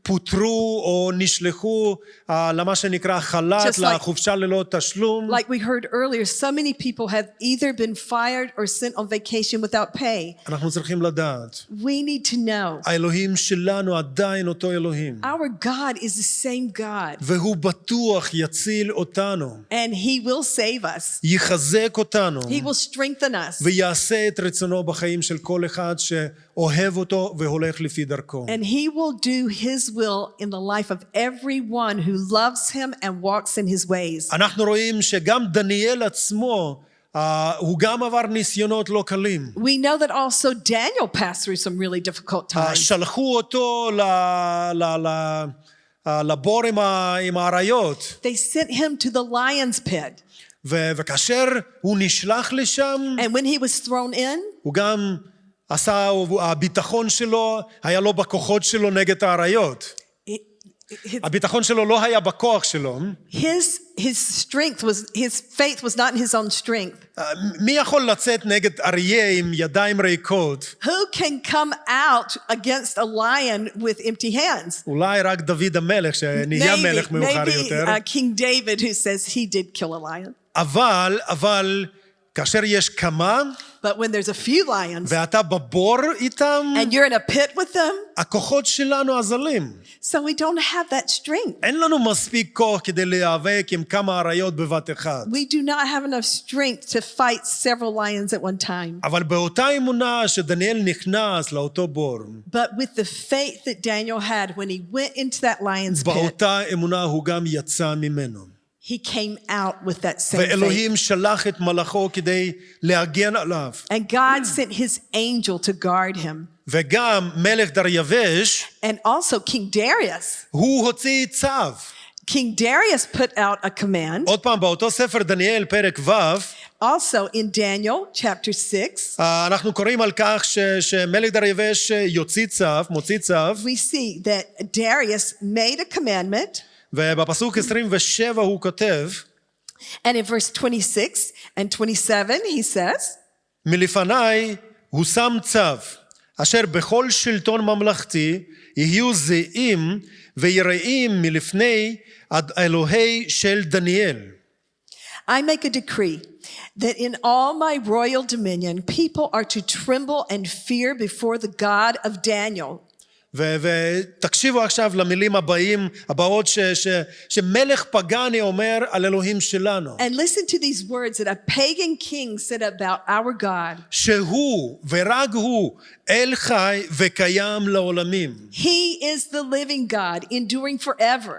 פוטרו או נשלחו למה שנקרא חל"ת, Just like- לחופשה ללא תשלום. like we heard earlier, so many people have either been fired or sent on vacation without pay. אנחנו צריכים לדעת, We need to know האלוהים שלנו עדיין אותו אלוהים. our God is the same God, והוא בטוח יציל אותנו, and He will save us. יחזק אותנו, He will strengthen us, ויעשה את רצונו בחיים של כל אחד שאוהב אותו והולך לפי דרכו. and He will do His will in the life of everyone who loves Him and walks in His ways. אנחנו רואים שגם דניאל עצמו, הוא גם עבר ניסיונות לא קלים. We know that also Daniel passed through some really difficult times. שלחו אותו לבור עם האריות, They sent him to the lion's pit, וכאשר הוא נשלח לשם, and when he was thrown in, הוא גם עשה, הביטחון שלו היה לא בכוחות שלו נגד האריות. הביטחון שלו לא היה בכוח שלו. his strength was, his faith was not in his own strength. מי יכול לצאת נגד אריה עם ידיים ריקות? Who can come out against a lion with empty hands? אולי רק דוד המלך שנהיה מלך מאוחר יותר. King David who says he did kill a lion. אבל כאשר יש כמה, But when there's a few lions ואתה בבור איתם, and you're in a pit with them, הכוחות שלנו אזלים. so we don't have that strength. אין לנו מספיק כוח כדי להיאבק עם כמה אריות בבת אחת. We do not have enough strength to fight several lions at one time. אבל באותה אמונה שדניאל נכנס לאותו בור, But with the faith that Daniel had when he went into that lion's pit, באותה אמונה הוא גם יצא ממנו. he came out with that same faith. ואלוהים שלח את מלאכו כדי להגן עליו. And God sent his angel to guard him. וגם מלך דריווש, And also King Darius. הוא הוציא צו. King Darius put out a command. עוד פעם, באותו ספר דניאל, פרק ו', Also in Daniel chapter 6, אנחנו קוראים על כך שמלך דריווש יוציא צו, מוציא צו, we see that Darius made a commandment. ובפסוק 27 הוא כותב, And in verse 26 and 27, he says, מלפניי הוא שם צו, אשר בכל שלטון ממלכתי יהיו זהים ויראים מלפני אלוהי של דניאל. I make a decree that in all my royal dominion, people are to tremble and fear before the God of Daniel. ותקשיבו עכשיו למילים הבאות שמלך פגני אומר על אלוהים שלנו. And listen to these words that a pagan king said about our God. שהוא ורק הוא אל חי וקיים לעולמים. He is the living God, enduring forever.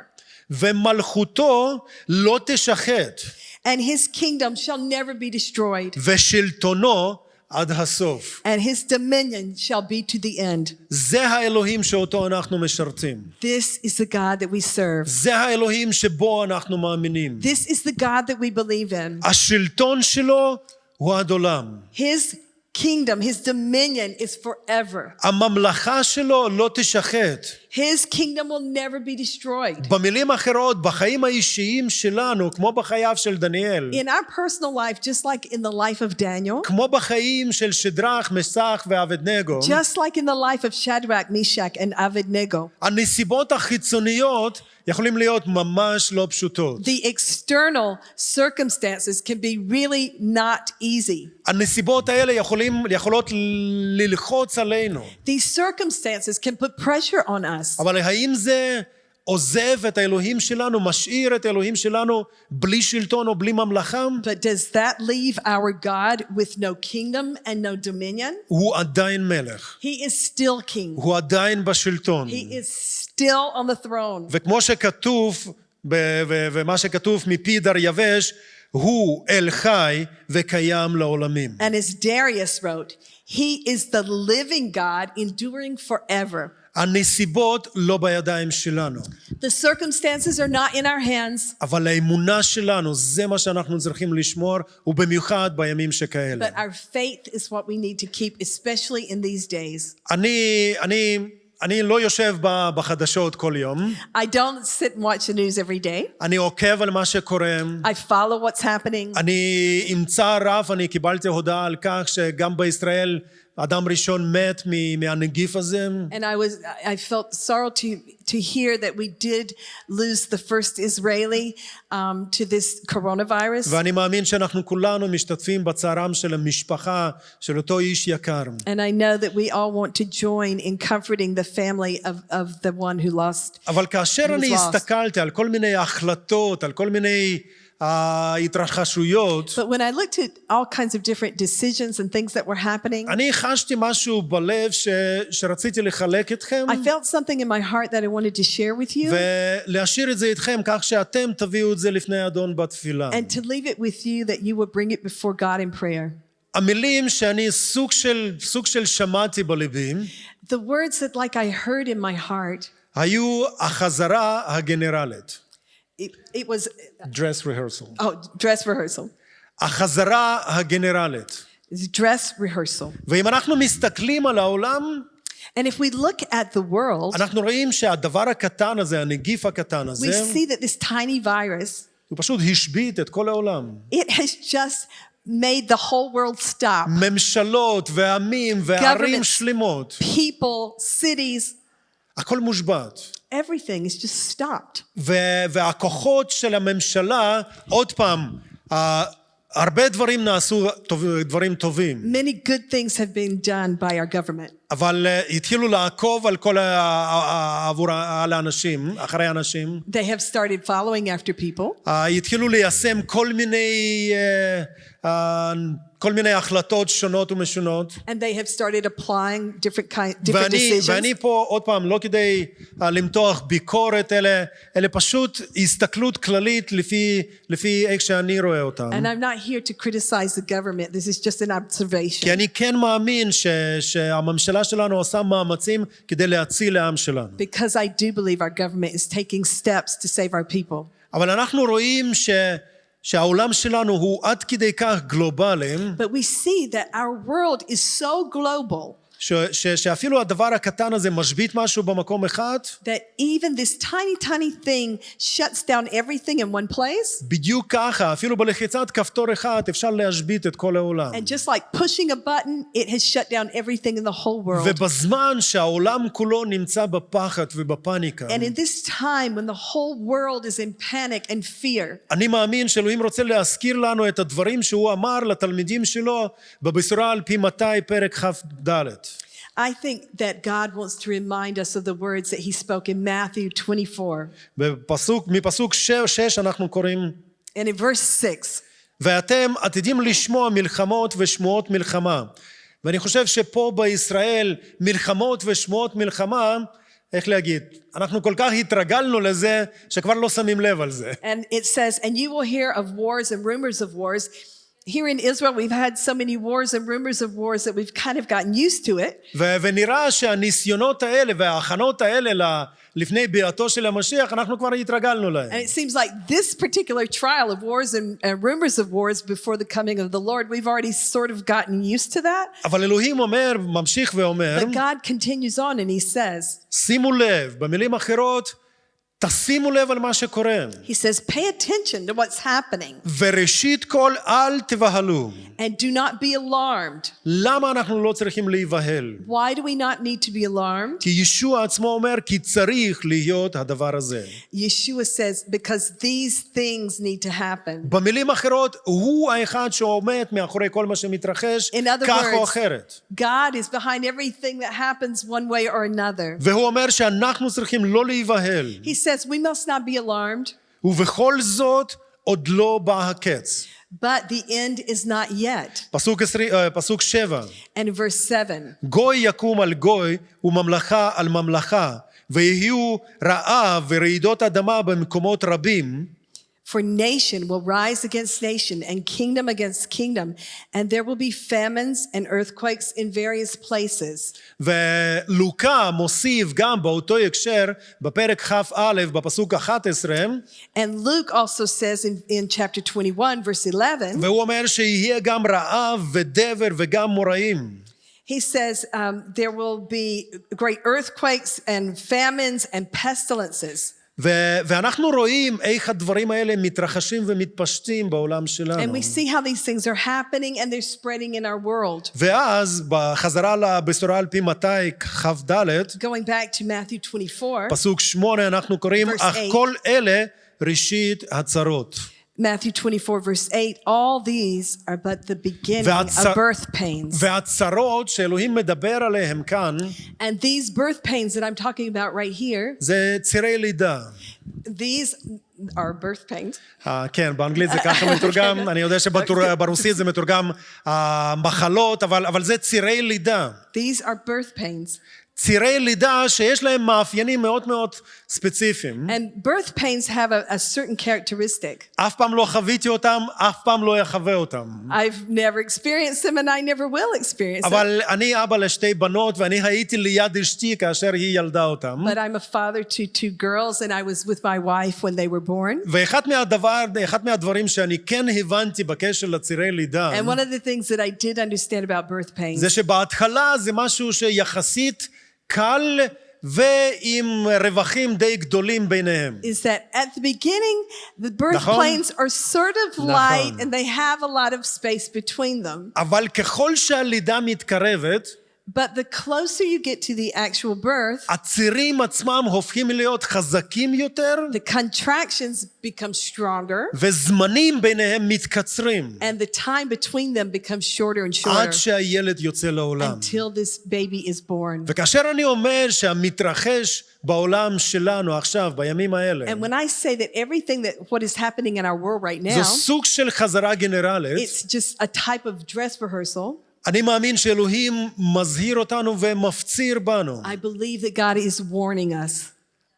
ומלכותו לא תשחט. And his kingdom shall never be destroyed. ושלטונו עד הסוף. And his dominion shall be to the end. זה האלוהים שאותו אנחנו משרתים. This is the God that we serve. זה האלוהים שבו אנחנו מאמינים. This is the God that we believe in. השלטון שלו הוא עד עולם. His kingdom, his dominion is forever. הממלכה שלו לא תשחט. His kingdom will never be destroyed. במילים אחרות, בחיים האישיים שלנו, כמו בחייו של דניאל, In our personal life, just like in the life of Daniel, כמו בחיים של שדרח, משח ואבדנגו, just like in the life of Shadrach, Meshach, and Abednego, הנסיבות החיצוניות יכולים להיות ממש לא פשוטות. the external circumstances can be really not easy. הנסיבות האלה יכולות ללחוץ עלינו. These circumstances can put pressure on us. אבל האם זה עוזב את האלוהים שלנו, משאיר את האלוהים שלנו בלי שלטון או בלי ממלכה? But does that leave our God with no kingdom and no dominion? הוא עדיין מלך. He is still king. הוא עדיין בשלטון. He is still on the throne. וכמו שכתוב, ומה שכתוב מפי דריווש, הוא אל חי וקיים לעולמים. And as Darius wrote, he is the living God enduring forever. הנסיבות לא בידיים שלנו. The circumstances are not in our hands, אבל האמונה שלנו, זה מה שאנחנו צריכים לשמור, ובמיוחד בימים שכאלה. but our faith is what we need to keep, especially in these days. אני לא יושב בחדשות כל יום. I don't sit and watch the news every day. אני עוקב על מה שקורה. I follow what's happening. אני עם צער רב, אני קיבלתי הודעה על כך שגם בישראל אדם ראשון מת מהנגיף הזה. And I felt sorrow to hear that we did lose the first Israeli to this coronavirus. ואני מאמין שאנחנו כולנו משתתפים בצערם של המשפחה של אותו איש יקר. And I know that we all want to join in comforting the family of the one who lost. אבל כאשר אני הסתכלתי על כל מיני החלטות, על כל מיני התרחשויות, But when I looked at all kinds of different decisions and things that were happening, אני חשתי משהו בלב שרציתי לחלק אתכם, I felt something in my heart that I wanted to share with you ולהשאיר את זה איתכם כך שאתם תביאו את זה לפני אדון בתפילה. and to leave it with you that you would bring it before God in prayer. המילים שאני סוג של שמעתי בליבי, The words that like I heard in my heart, היו החזרה הגנרלית. it was Dress rehearsal. dress rehearsal. החזרה הגנרלית. It's dress rehearsal. ואם אנחנו מסתכלים על העולם, And if we look at the world, אנחנו רואים שהדבר הקטן הזה, הנגיף הקטן we הזה, see that this tiny virus, הוא פשוט השבית את כל העולם. it has just made the whole world stop. ממשלות ועמים וערים שלמות, People, cities, הכל מושבת. everything is just stopped. והכוחות של הממשלה, עוד פעם, הרבה דברים נעשו, דברים טובים, Many good things have been done by our government. אבל התחילו לעקוב על כל על האנשים, אחרי האנשים. They have started following after people. התחילו ליישם כל מיני החלטות שונות ומשונות. And they have started applying different decisions. ואני פה עוד פעם לא כדי למתוח ביקורת, אלא פשוט הסתכלות כללית לפי איך שאני רואה אותם. And I'm not here to criticize the government. This is just an observation. כי אני כן מאמין שהממשלה שלנו עושה מאמצים כדי להציל העם שלנו. Because I do believe our government is taking steps to save our people. אבל אנחנו רואים שהעולם שלנו הוא עד כדי כך גלובלי, But we see that our world is so global שאפילו הדבר הקטן הזה משבית משהו במקום אחד, that even this tiny thing shuts down everything in one place. בדיוק ככה, אפילו בלחיצת כפתור אחד אפשר להשבית את כל העולם. And just like pushing a button, it has shut down everything in the whole world. ובזמן שהעולם כולו נמצא בפחד ובפניקה, And in this time when the whole world is in panic and fear, אני מאמין שאלוהים רוצה להזכיר לנו את הדברים שהוא אמר לתלמידים שלו בבשורה על פי מתי פרק כ"ד. I think that God wants to remind us of the words that he spoke in Matthew 24. מפסוק 6 אנחנו קוראים, And in verse 6, ואתם עתידים לשמוע מלחמות ושמועות מלחמה. ואני חושב שפה בישראל מלחמות ושמועות מלחמה, איך להגיד, אנחנו כל כך התרגלנו לזה שכבר לא שמים לב על זה. and it says, and you will hear of wars and rumors of wars. Here in Israel, we've had so many wars and rumors of wars that we've kind of gotten used to it. ונראה שהניסיונות האלה וההכנות האלה לפני ביאתו של המשיח, אנחנו כבר התרגלנו להם. And it seems like this particular trial of wars and rumors of wars before the coming of the Lord, we've already sort of gotten used to that. אבל אלוהים אומר, ממשיך ואומר, But God continues on and he says, שימו לב, במילים אחרות, תשימו לב על מה שקורה. he says, pay attention to what's happening וראשית כל אל תבהלו. and do not be alarmed. למה אנחנו לא צריכים להיבהל? Why do we not need to be alarmed? כי ישוע עצמו אומר כי צריך להיות הדבר הזה. Yeshua says, because these things need to happen. במילים אחרות, הוא האחד שעומד מאחורי כל מה שמתרחש, In other כך או words, אחרת. God is behind everything that happens one way or another. והוא אומר שאנחנו צריכים לא להיבהל. He says we must not be alarmed, ובכל זאת עוד לא בא הקץ. but the end is not yet. פסוק 7. And in verse 7, גוי יקום על גוי וממלכה על ממלכה, ויהיו רעב ורעידות אדמה במקומות רבים. for nation will rise against nation and kingdom against kingdom, and there will be famines and earthquakes in various places. ולוקה מוסיף גם באותו הקשר בפרק כ"א בפסוק 11, And Luke also says in chapter 21 verse 11, והוא אומר שיהיה גם רעב ודבר וגם מוראים. he says there will be great earthquakes and famines and pestilences. ואנחנו רואים איך הדברים האלה מתרחשים ומתפשטים בעולם שלנו. And we see how these things are happening and they're spreading in our world. ואז בחזרה לבשורה על פי מתי כ"ד, Going back to Matthew 24, פסוק 8 אנחנו קוראים, Verse אך 8. כל אלה ראשית הצרות. Matthew 24 verse 8, all these are but the beginning of birth pains. והצרות שאלוהים מדבר עליהם כאן, And these birth pains that I'm talking about right here, זה צירי לידה. these are birth pains. כן, באנגלית זה ככה מתורגם, אני יודע שברוסית זה מתורגם מחלות, אבל זה צירי לידה. These are birth pains. צירי לידה שיש להם מאפיינים מאוד מאוד ספציפיים. And birth pains have a certain characteristic. אף פעם לא חוויתי אותם, אף פעם לא אחווה אותם. I've never experienced them and I never will experience them. אבל אני אבא לשתי בנות ואני הייתי ליד אשתי כאשר היא ילדה אותם. But I'm a father to two girls and I was with my wife when they were born. ואחד מהדברים שאני כן הבנתי בקשר לצירי לידה, And one of the things that I did understand about birth pains זה שבהתחלה זה משהו שיחסית קל ועם רווחים די גדולים ביניהם. is that at the beginning the birth נכון? pains are sort of נכון. light and they have a lot of space between them. אבל ככל שהלידה מתקרבת, But the closer you get to the actual birth, הצירים עצמם הופכים להיות חזקים יותר, the contractions become stronger, וזמנים ביניהם מתקצרים, and the time between them becomes shorter and עד shorter שהילד יוצא לעולם. until this baby is born. וכאשר אני אומר שהמתרחש בעולם שלנו עכשיו, בימים האלה, And when I say that everything that what is happening in our world right זו now, סוג של חזרה גנרלית, it's just a type of dress rehearsal. אני מאמין שאלוהים מזהיר אותנו ומפציר בנו. I believe that God is warning us.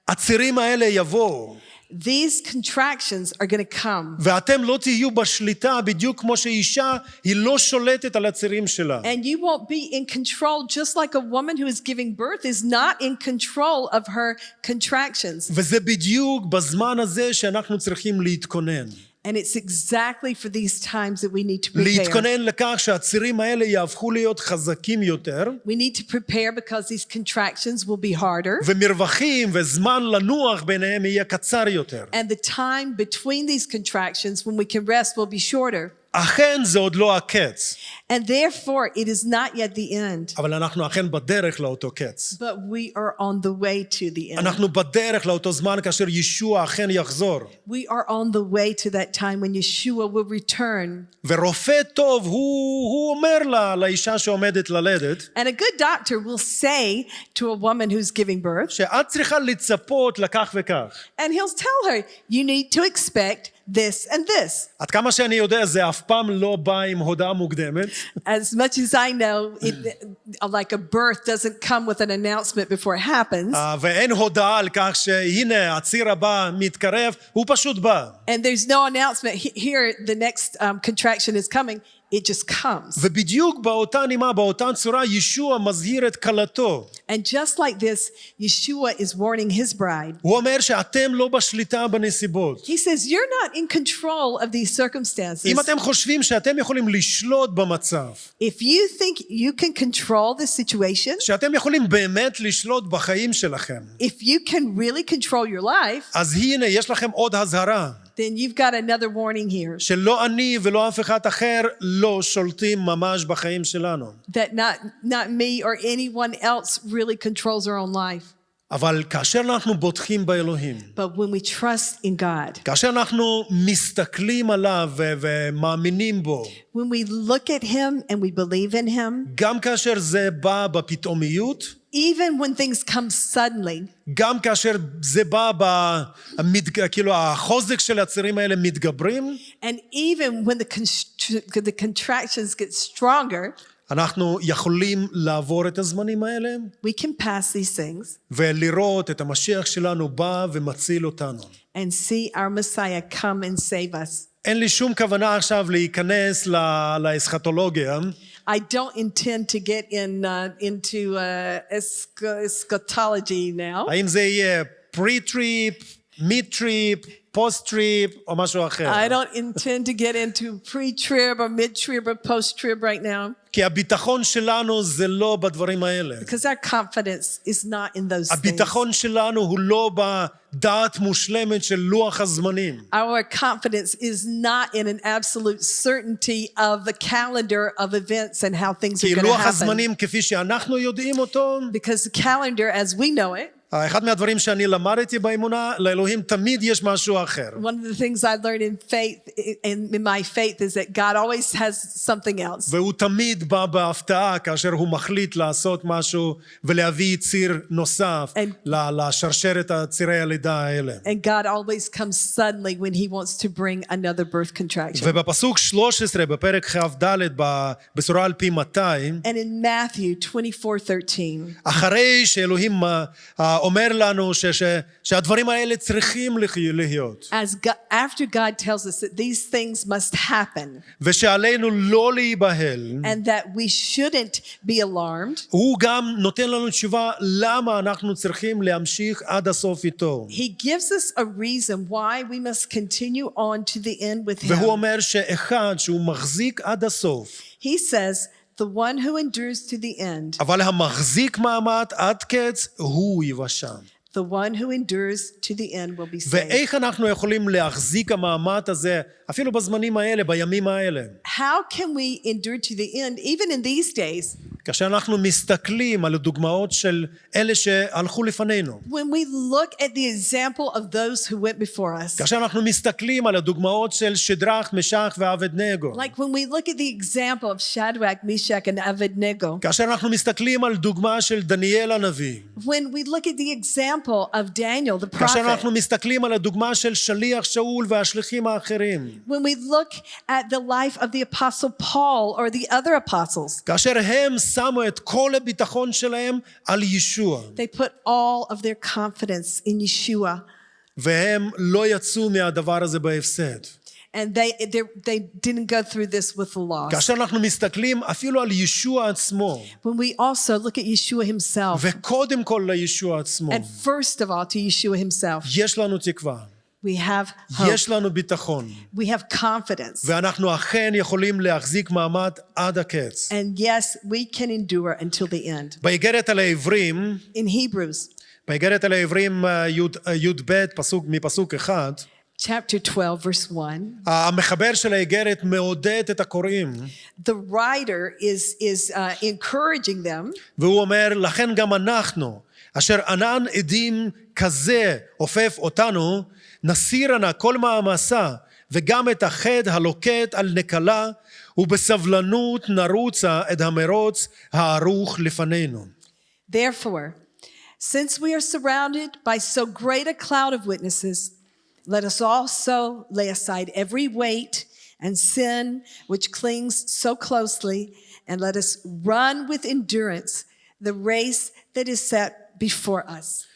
הצירים האלה יבואו, These contractions are going to come. ואתם לא תהיו בשליטה בדיוק כמו שאישה היא לא שולטת על הצירים שלה. And you won't be in control, just like a woman who is giving birth is not in control of her contractions. וזה בדיוק בזמן הזה שאנחנו צריכים להתכונן. And it's exactly for these times that we need to prepare. להתכונן לכך שהצירים האלה יהפכו להיות חזקים יותר, We need to prepare because these contractions will be harder. ומרווחים וזמן לנוח ביניהם יהיה קצר יותר. And the time between these contractions when we can rest will be shorter. אכן זה עוד לא הקץ, And therefore, it is not yet the end. אבל אנחנו אכן בדרך לאותו קץ. But we are on the way to the end. אנחנו בדרך לאותו זמן כאשר ישוע אכן יחזור. We are on the way to that time when Yeshua will return. ורופא טוב הוא אומר לאישה שעומדת ללדת, And a good doctor will say to a woman who's giving birth, שאת צריכה לצפות לכך וכך. and he'll tell her, you need to expect this and this. עד כמה שאני יודע, זה אף פעם לא בא עם הודעה מוקדמת. As much as I know, like a birth doesn't come with an announcement before it happens. ואין הודעה על כך שהנה הציר הבא מתקרב, הוא פשוט בא. And there's no announcement, here the next contraction is coming. It just comes. ובדיוק באותה נימה, באותה צורה, ישוע מזהיר את כלתו. And just like this, Yeshua is warning his bride. הוא אומר שאתם לא בשליטה בנסיבות. He says, you're not in control of these circumstances. אם אתם חושבים שאתם יכולים לשלוט במצב, If you think you can control the situation, שאתם יכולים באמת לשלוט בחיים שלכם, if you can really control your life, אז הנה, יש לכם עוד הזהרה. then you've got another warning here. שלא אני ולא אף אחד אחר לא שולטים ממש בחיים שלנו. That not me or anyone else really controls our own life. אבל כאשר אנחנו בוטחים באלוהים, But when we trust in God, כאשר אנחנו מסתכלים עליו ומאמינים בו, when we look at him and we believe in him, גם כאשר זה בא בפתאומיות, even when things come suddenly, גם כאשר זה בא כאילו החוזק של הצירים האלה מתגברים, and even when the contractions get stronger, אנחנו יכולים לעבור את הזמנים האלה, we can pass these things ולראות את המשיח שלנו בא ומציל אותנו. and see our Messiah come and save us. אין לי שום כוונה עכשיו להיכנס לאסכטולוגיה. I don't intend to get into eschatology now. האם זה יהיה pre-trip, mid-trip, post-trip או משהו אחר. I don't intend to get into pre-trib or mid-trib or post-trib right now. כי הביטחון שלנו זה לא בדברים האלה. Because our confidence is not in those things. הביטחון שלנו הוא לא בדעת מושלמת של לוח הזמנים. Our confidence is not in an absolute certainty of the calendar of events and how things are כי going to לוח happen. הזמנים כפי שאנחנו יודעים אותו, Because the calendar as we know it, אחד מהדברים שאני למדתי באמונה, לאלוהים תמיד יש משהו אחר. one of the things I learned in faith, in my faith, is that God always has something else. והוא תמיד בא בהפתעה כאשר הוא מחליט לעשות משהו ולהביא ציר נוסף לשרשרת הצירי הלידה האלה. And God always comes suddenly when he wants to bring another birth contraction. ובפסוק 13 בפרק כ"ד בבשורה על פי מתי, And in Matthew 24:13, אחרי שאלוהים אומר לנו שהדברים האלה צריכים להיות. after God tells us that these things must happen, ושעלינו לא להיבהל, and that we shouldn't be alarmed, הוא גם נותן לנו תשובה למה אנחנו צריכים להמשיך עד הסוף איתו. he gives us a reason why we must continue on to the end with him. והוא אומר שאחד שהוא מחזיק עד הסוף, He says, the one who endures to the end, אבל המחזיק מעמד עד קץ הוא יבשע. the one who endures to the end will be saved. ואיך אנחנו יכולים להחזיק המעמד הזה אפילו בזמנים האלה, בימים האלה? How can we endure to the end, even in these days? כאשר אנחנו מסתכלים על הדוגמאות של אלה שהלכו לפנינו, when we look at the example of those who went before us, כאשר אנחנו מסתכלים על הדוגמאות של שדרך, משך ואבדנגו, like when we look at the example of Shadrach, Meshach, and Abednego, כאשר אנחנו מסתכלים על דוגמה של דניאל הנביא, when we look at the example of Daniel, the כאשר prophet, אנחנו מסתכלים על הדוגמה של שליח שאול והשליחים האחרים, when we look at the life of the apostle Paul or the other apostles, כאשר הם שמו את כל הביטחון שלהם על ישוע, they put all of their confidence in Yeshua, והם לא יצאו מהדבר הזה בהפסד. and they didn't go through this with a loss. כאשר אנחנו מסתכלים אפילו על ישוע עצמו, When we also look at Yeshua himself, וקודם כל לישוע עצמו, and first of all to Yeshua himself, יש לנו תקווה, we have hope, יש לנו ביטחון, we have confidence, ואנחנו אכן יכולים להחזיק מעמד עד הקץ. and yes, we can endure until the end. באיגרת על העברים, In Hebrews באיגרת על העברים י"ב, מפסוק 1, chapter 12 verse 1, המחבר של האיגרת מעודד את הקוראים, the writer is encouraging them, והוא אומר, לכן גם אנחנו, אשר ענן עדים כזה עופף אותנו, נסיר נא כל מעמסה, וגם את החטא הלוקט על נקלה, ובסבלנות נרוצה את המרוץ הערוך לפנינו. therefore, since we are surrounded by so great a cloud of witnesses, let us also lay aside every weight and sin which clings so closely, and let us run with endurance the race that is set before us.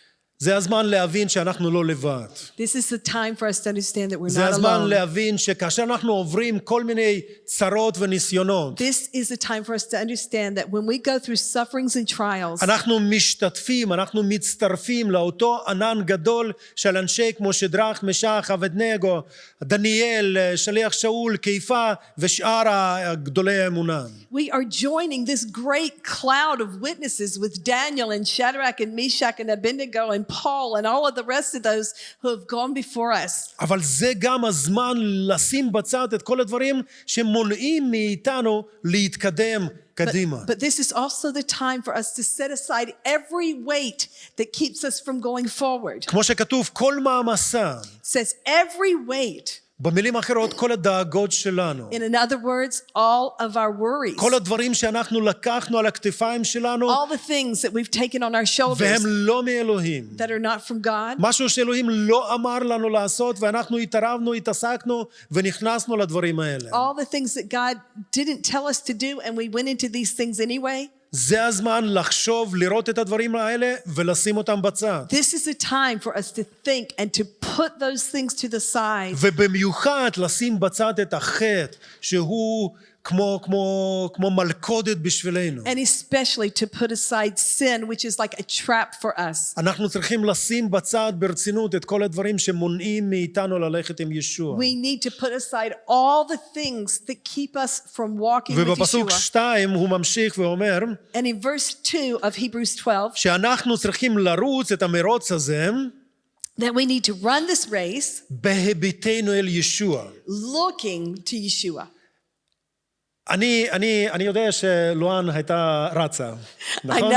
זה הזמן להבין שאנחנו לא לבד. This is the time for us to understand that we're זה not הזמן alone. להבין שכאשר אנחנו עוברים כל מיני צרות וניסיונות, This is the time for us to understand that when we go through sufferings and trials, אנחנו משתתפים, אנחנו מצטרפים לאותו ענן גדול של אנשי כמו שדרך, משך, אבדנגו, דניאל, שליח שאול, קיפה ושאר גדולי האמונה. we are joining this great cloud of witnesses with Daniel and Shadrach and Meshach and Abednego and Paul and all of the rest of those who have gone before us. אבל זה גם הזמן לשים בצד את כל הדברים שמונעים מאיתנו להתקדם קדימה. But this is also the time for us to set aside every weight that keeps us from going forward. כמו שכתוב, כל מעמסה, It says every weight. במילים אחרות, כל הדאגות שלנו, In other words, all of our worries, כל הדברים שאנחנו לקחנו על הכתפיים שלנו, all the things that we've taken on our shoulders והם לא מאלוהים. that are not from God, משהו שאלוהים לא אמר לנו לעשות, ואנחנו התערבנו, התעסקנו, ונכנסנו לדברים האלה. all the things that God didn't tell us to do and we went into these things anyway. זה הזמן לחשוב, לראות את הדברים האלה, ולשים אותם בצד. This is a time for us to think and to put those things to the side. ובמיוחד לשים בצד את החטא, שהוא כמו מלכודת בשבילנו. And especially to put aside sin, which is like a trap for us. אנחנו צריכים לשים בצד ברצינות את כל הדברים שמונעים מאיתנו ללכת עם ישוע. We need to put aside all the things that keep us from walking with ובפסוק Yeshua. 2 הוא ממשיך ואומר, And in verse 2 of Hebrews 12, שאנחנו צריכים לרוץ את המרוץ הזה, that we need to run this race בהביטנו אל ישוע. looking to Yeshua. אני יודע שלואן הייתה רצה, נכון?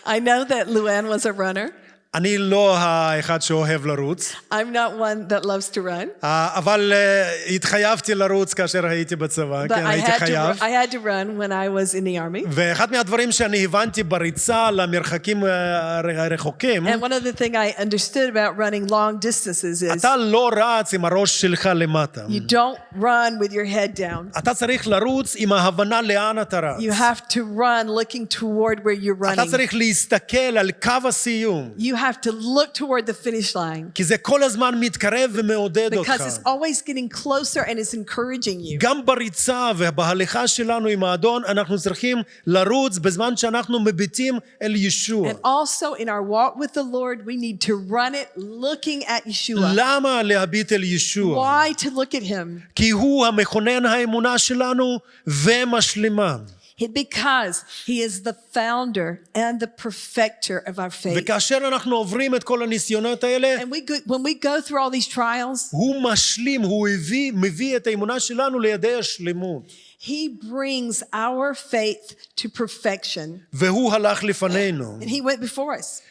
I know that Luann was a runner. אני לא האחד שאוהב לרוץ, I'm not one that loves to run. אבל התחייבתי לרוץ כאשר הייתי בצבא, But כן, הייתי חייב. I had to run when I was in the army. ואחד מהדברים שאני הבנתי בריצה למרחקים רחוקים, And one of the things I understood about running long distances is אתה לא רץ עם הראש שלך למטה. you don't run with your head down. אתה צריך לרוץ עם ההבנה לאן אתה רץ. You have to run looking toward where you're אתה running. צריך להסתכל על קו הסיום. You have to look toward the finish line. כי זה כל הזמן מתקרב ומעודד אותך. Because it's always getting closer and it's encouraging you. גם בריצה ובהליכה שלנו עם האדון, אנחנו צריכים לרוץ בזמן שאנחנו מביטים אל ישוע. And also in our walk with the Lord, we need to run it looking at Yeshua. למה להביט אל ישוע? Why to look at him? כי הוא המכונן האמונה שלנו ומשלימה. because he is the founder and the perfecter of our faith. וכאשר אנחנו עוברים את כל הניסיונות האלה, And when we go through all these trials, הוא משלים, הוא מביא את האמונה שלנו לידי השלמות. he brings our faith to perfection. והוא הלך לפנינו. And he went before us.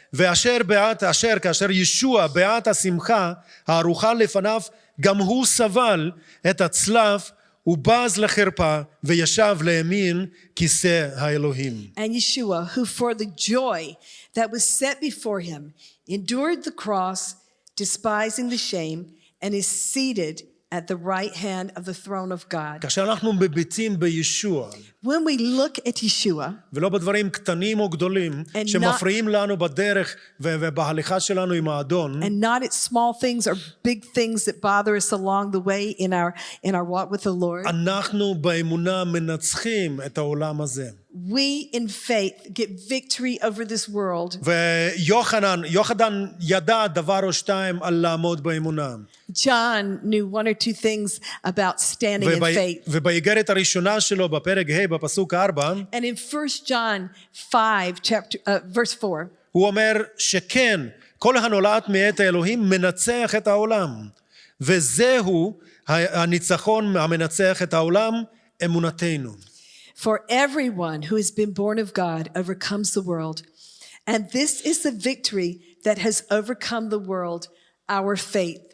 כאשר ישוע בעת השמחה הארוכה לפניו, גם הוא סבל את הצלב, הוא בז לחרפה וישב לימין כיסא האלוהים. And Yeshua, who for the joy that was set before him, endured the cross, despising the shame, and is seated at the right hand of the throne of God. כאשר אנחנו מביטים בישוע, When we look at Yeshua, ולא בדברים קטנים או גדולים שמפריעים לנו בדרך ובהליכה שלנו עם האדון, and not at small things or big things that bother us along the way in our walk with the Lord, אנחנו באמונה מנצחים את העולם הזה. we in faith get victory over this world. ויוחנן ידע דבר או שתיים על לעמוד באמונה. John knew one or two things about standing in faith. ובאיגרת הראשונה שלו בפרק ה' בפסוק 4, And in 1 John 5 verse 4, הוא אומר שכן, כל הנולד מאת האלוהים מנצח את העולם. וזהו הניצחון המנצח את העולם, אמונתנו. For everyone who has been born of God overcomes the world. And this is the victory that has overcome the world, our faith.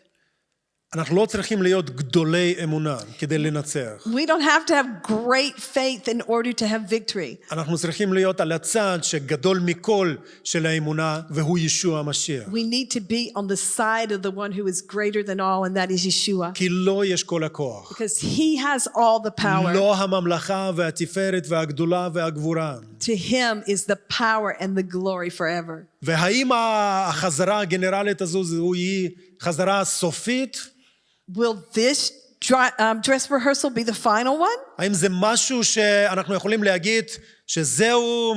אנחנו לא צריכים להיות גדולי אמונה כדי לנצח. We don't have to have great faith in order to have victory. אנחנו צריכים להיות על הצד שגדול מכל של האמונה, והוא ישוע המשיח. We need to be on the side of the one who is greater than all, and that is Yeshua. כי לו יש כל הכוח. Because he has all the power. לו הממלכה והתפארת והגדולה והגבורה. To him is the power and the glory forever. והאם החזרה הגנרלית הזו היא חזרה סופית? Will this dress rehearsal be the final one? האם זה משהו שאנחנו יכולים להגיד שזהו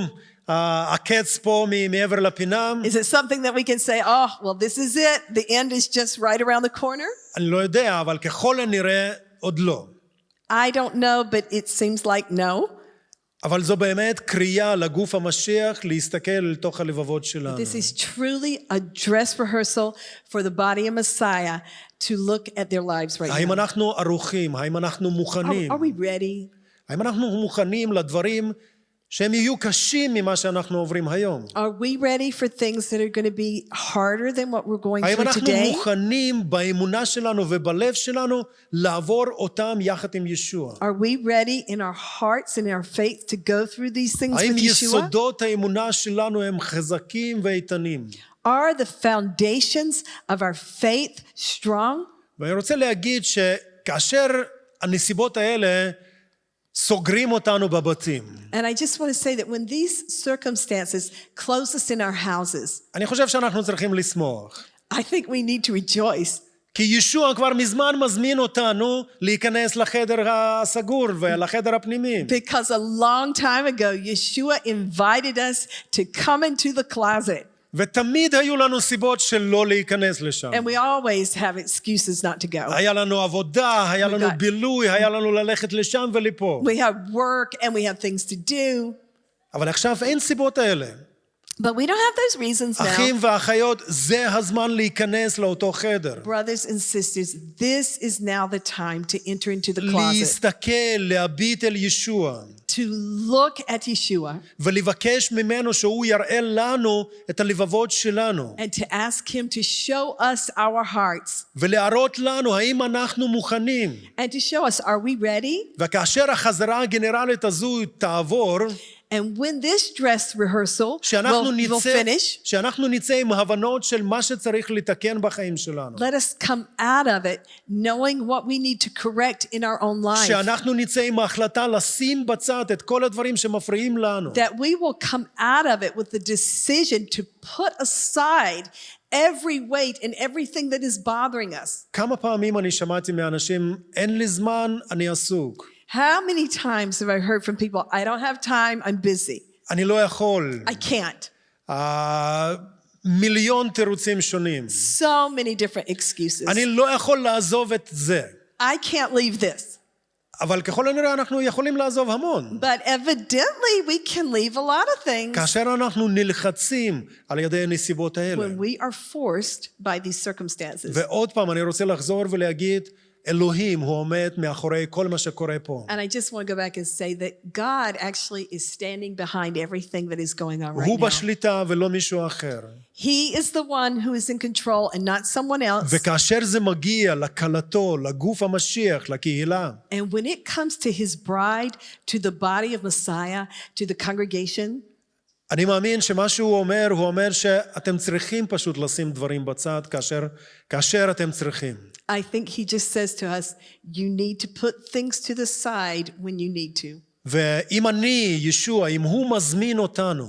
הקץ פה מעבר לפינה? Is it something that we can say, oh, well, this is it. The end is just right around the corner? אני לא יודע, אבל ככל הנראה עוד לא. I don't know, but it seems like no. אבל זו באמת קריאה לגוף המשיח להסתכל לתוך הלבבות שלנו. This is truly a dress rehearsal for the body of Messiah to look at their lives right האם now. אנחנו ערוכים? האם אנחנו מוכנים? Are we ready? האם אנחנו מוכנים לדברים שהם יהיו קשים ממה שאנחנו עוברים היום? Are we ready for things that are going to be harder than what we're going האם through אנחנו today? מוכנים באמונה שלנו ובלב שלנו לעבור אותם יחד עם ישוע? Are we ready in our hearts and our faith to go through these things האם with Yeshua? יסודות האמונה שלנו הם חזקים ואיתנים? Are the foundations of our faith strong? ואני רוצה להגיד שכאשר הנסיבות האלה סוגרים אותנו בבתים, And I just want to say that when these circumstances close us in our houses, אני חושב שאנחנו צריכים לשמוח. I think we need to rejoice. כי ישוע כבר מזמן מזמין אותנו להיכנס לחדר הסגור ולחדר הפנימי. Because a long time ago, Yeshua invited us to come into the closet. ותמיד היו לנו סיבות שלא להיכנס לשם. And we always have excuses not to go. היה לנו עבודה, היה לנו בילוי, היה לנו ללכת לשם ולפה. We have work and we have things to do. אבל עכשיו אין סיבות האלה. But we don't have those reasons now. אחים ואחיות, זה הזמן להיכנס לאותו חדר. Brothers and sisters, this is now the time to enter into the closet. להסתכל, להביט אל ישוע. To look at Yeshua. ולבקש ממנו שהוא יראה לנו את הלבבות שלנו. And to ask him to show us our hearts. ולהראות לנו האם אנחנו מוכנים. And to show us, are we ready? וכאשר החזרה הגנרלית הזו תעבור, And when this dress rehearsal will finish, שאנחנו נצא עם הבנות של מה שצריך לתקן בחיים שלנו. let us come out of it knowing what we need to correct in our own life. שאנחנו נצא עם ההחלטה לשים בצד את כל הדברים שמפריעים לנו. That we will come out of it with the decision to put aside every weight and everything that is bothering us. כמה פעמים אני שמעתי מאנשים, אין לי זמן, אני עסוק. How many times have I heard from people, I don't have time, I'm busy. אני לא יכול. I can't. מיליון תירוצים שונים. So many different excuses. אני לא יכול לעזוב את זה. I can't leave this. אבל ככל הנראה אנחנו יכולים לעזוב המון. But evidently, we can leave a lot of things כאשר אנחנו נלחצים על ידי הנסיבות האלה. when we are forced by these circumstances. ועוד פעם אני רוצה לחזור ולהגיד, אלוהים הוא עומד מאחורי כל מה שקורה פה. And I just want to go back and say that God actually is standing behind everything that is going on right הוא now. בשליטה ולא מישהו אחר. He is the one who is in control and not someone else. וכאשר זה מגיע לקהלתו, לגוף המשיח, לקהילה, And when it comes to his bride, to the body of Messiah, to the congregation, אני מאמין שמה שהוא אומר שאתם צריכים פשוט לשים דברים בצד כאשר אתם צריכים. I think he just says to us, you need to put things to the side when you need to. ואם אני, ישוע, אם הוא מזמין אותנו,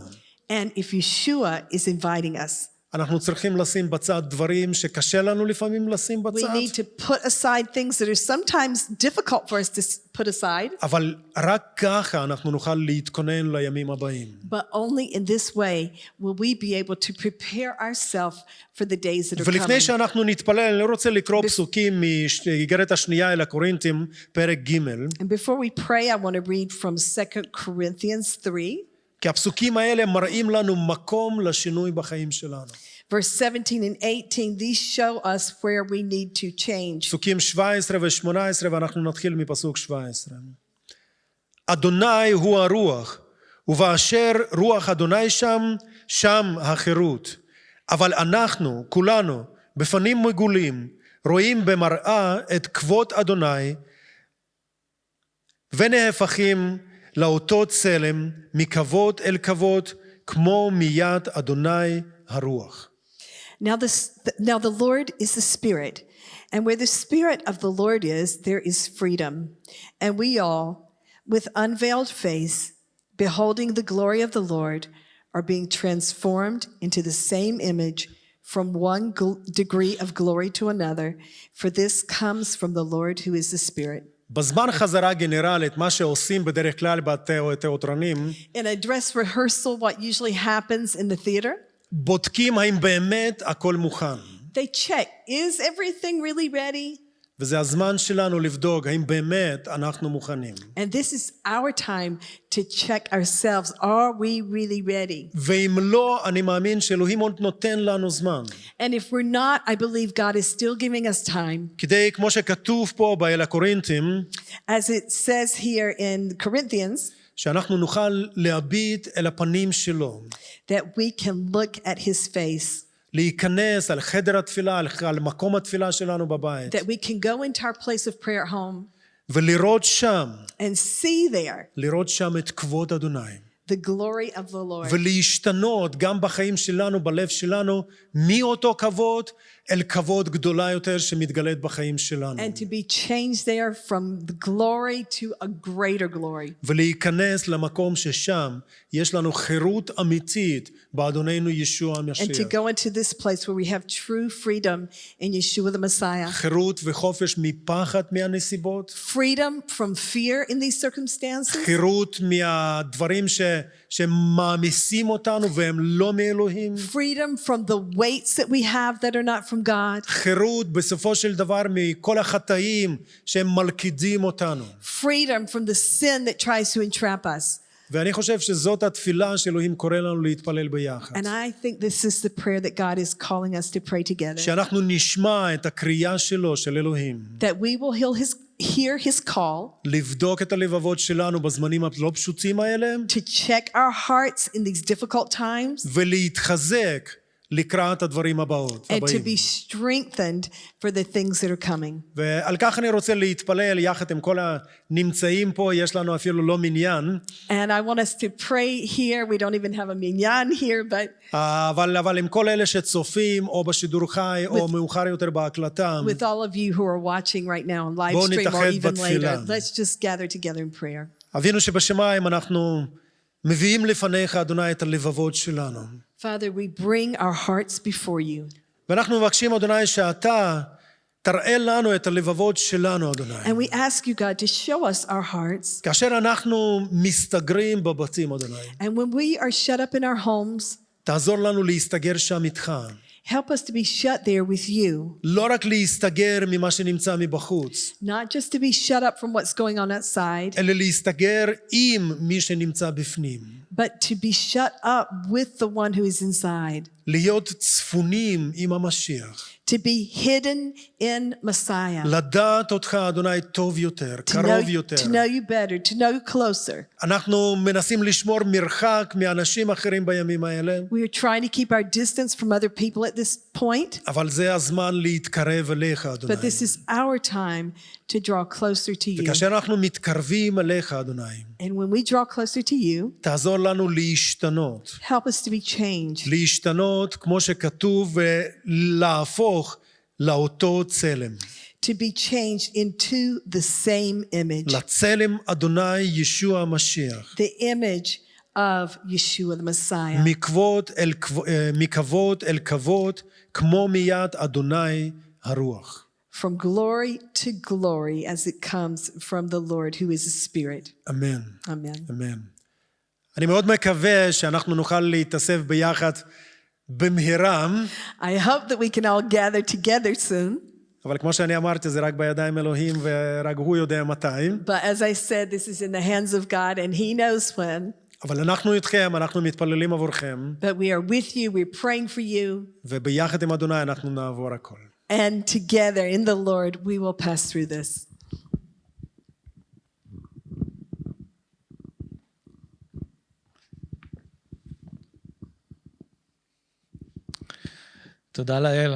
And if Yeshua is inviting us, אנחנו צריכים לשים בצד דברים שקשה לנו לפעמים לשים we בצד. need to put aside things that are sometimes difficult for us to put aside. אבל רק ככה אנחנו נוכל להתכונן לימים הבאים. But only in this way will we be able to prepare ourselves for the days that are ולפני coming. שאנחנו נתפלל, אני רוצה לקרוא פסוקים מאיגרת השנייה אל הקורינתים, פרק ג'. And before we pray, I want to read from 2 Corinthians 3. כי הפסוקים האלה מראים לנו מקום לשינוי בחיים שלנו. Verse 17 and 18, these show us where we need to change. פסוקים 17 ו-18, ואנחנו נתחיל מפסוק 17. אדוני הוא הרוח, ובאשר רוח אדוני שם החירות. אבל אנחנו, כולנו, בפנים מגולים, רואים במראה את כבוד אדוני, ונהפכים לאותו צלם, מכבוד אל כבוד, כמו מיד אדוני הרוח. Now the Lord is the Spirit, and where the Spirit of the Lord is, there is freedom. And we all, with unveiled face, beholding the glory of the Lord, are being transformed into the same image from one degree of glory to another, for this comes from the Lord who is the Spirit. בזמן חזרה גנרלית, מה שעושים בדרך כלל בתיאטרונים, In a dress rehearsal, what usually happens in the theater, בודקים האם באמת הכל מוכן. they check, is everything really ready? וזה הזמן שלנו לבדוק האם באמת אנחנו מוכנים. And this is our time to check ourselves. Are we really ready? ואם לא, אני מאמין שאלוהים עוד נותן לנו זמן. And if we're not, I believe God is still giving us time. כדי, כמו שכתוב פה באל הקורינתים, As it says here in Corinthians, שאנחנו נוכל להביט אל הפנים שלו. that we can look at his face. להיכנס על חדר התפילה, על מקום התפילה שלנו בבית. That we can go into our place of prayer at home ולראות שם, and see there לראות שם את כבוד אדוני. the glory of the Lord. ולהשתנות גם בחיים שלנו, בלב שלנו, מאותו כבוד אל כבוד גדולה יותר שמתגלית בחיים שלנו. And to be changed there from the glory to a greater glory. ולהיכנס למקום ששם יש לנו חירות אמיתית באדוננו ישוע And to המשיח. go into this place where we have true freedom in Yeshua the Messiah. חירות וחופש מפחד מהנסיבות. Freedom from fear in these circumstances. חירות מהדברים שמעמיסים אותנו והם לא מאלוהים. Freedom from the weights that we have that are not from God. חירות בסופו של דבר מכל החטאים שהם מלכידים אותנו. Freedom from the sin that tries to entrap us. ואני חושב שזאת התפילה שאלוהים קורא לנו להתפלל ביחד. And I think this is the prayer that God is calling us to pray together. שאנחנו נשמע את הקריאה שלו, של אלוהים. That we will hear his call. לבדוק את הלבבות שלנו בזמנים הלא פשוטים האלה. To check our hearts in these difficult times. ולהתחזק לקראת הדברים הבאים. And to be strengthened for the things that are coming. ועל כך אני רוצה להתפלל יחד עם כל הנמצאים פה, יש לנו אפילו לא מניין. And I want us to pray here. We don't even have a minyan here, but אבל עם כל אלה שצופים או בשידור חי או מאוחר יותר בהקלטה. with all of you who are watching right now on live בואו stream or נתאחד even בתפילה. later, let's just gather together in prayer. אבינו שבשמיים אנחנו מביאים לפניך אדוני את הלבבות שלנו. Father, we bring our hearts before you. ואנחנו מבקשים אדוני שאתה תראה לנו את הלבבות שלנו אדוני. And we ask you, God, to show us our hearts. כאשר אנחנו מסתגרים בבתים אדוני. And when we are shut up in our homes, תעזור לנו להסתגר שם איתך. Help us to be shut there with you, לא רק להסתגר ממה שנמצא מבחוץ, not just to be shut up from what's going on outside, אלא להסתגר עם מי שנמצא בפנים. but to be shut up with the one who is inside, להיות צפונים עם המשיח. to be hidden in Messiah, לדעת אותך, אדוני, טוב יותר, to קרוב יותר. know you better, to know you closer. אנחנו מנסים לשמור מרחק מאנשים אחרים בימים האלה, We are trying to keep our distance from other people at this point, אבל זה הזמן להתקרב אליך, אדוני. but this is our time to draw closer to you. וכאשר אנחנו מתקרבים אליך, אדוני, And when we draw closer to you, תעזור לנו להשתנות. help us to be changed, להשתנות, כמו שכתוב, ולהפוך לאותו צלם. to be changed into the same image, לצלם אדוני ישוע המשיח. the image of Yeshua the Messiah. מכבוד אל כבוד, כמו מיד אדוני הרוח. From glory to glory as it comes from the Lord who is a spirit. אמן. Amen. אמן. אני מאוד מקווה שאנחנו נוכל להתאסף ביחד במהרה, I hope that we can all gather together soon. אבל כמו שאני אמרתי, זה רק בידיים אלוהים ורק הוא יודע מתי. But as I said, this is in the hands of God and He knows when. אבל אנחנו איתכם, אנחנו מתפללים עבורכם, But we are with you, we're praying for you. וביחד עם אדוני אנחנו נעבור הכל. And together in the Lord, we will pass through this. תודה לאל.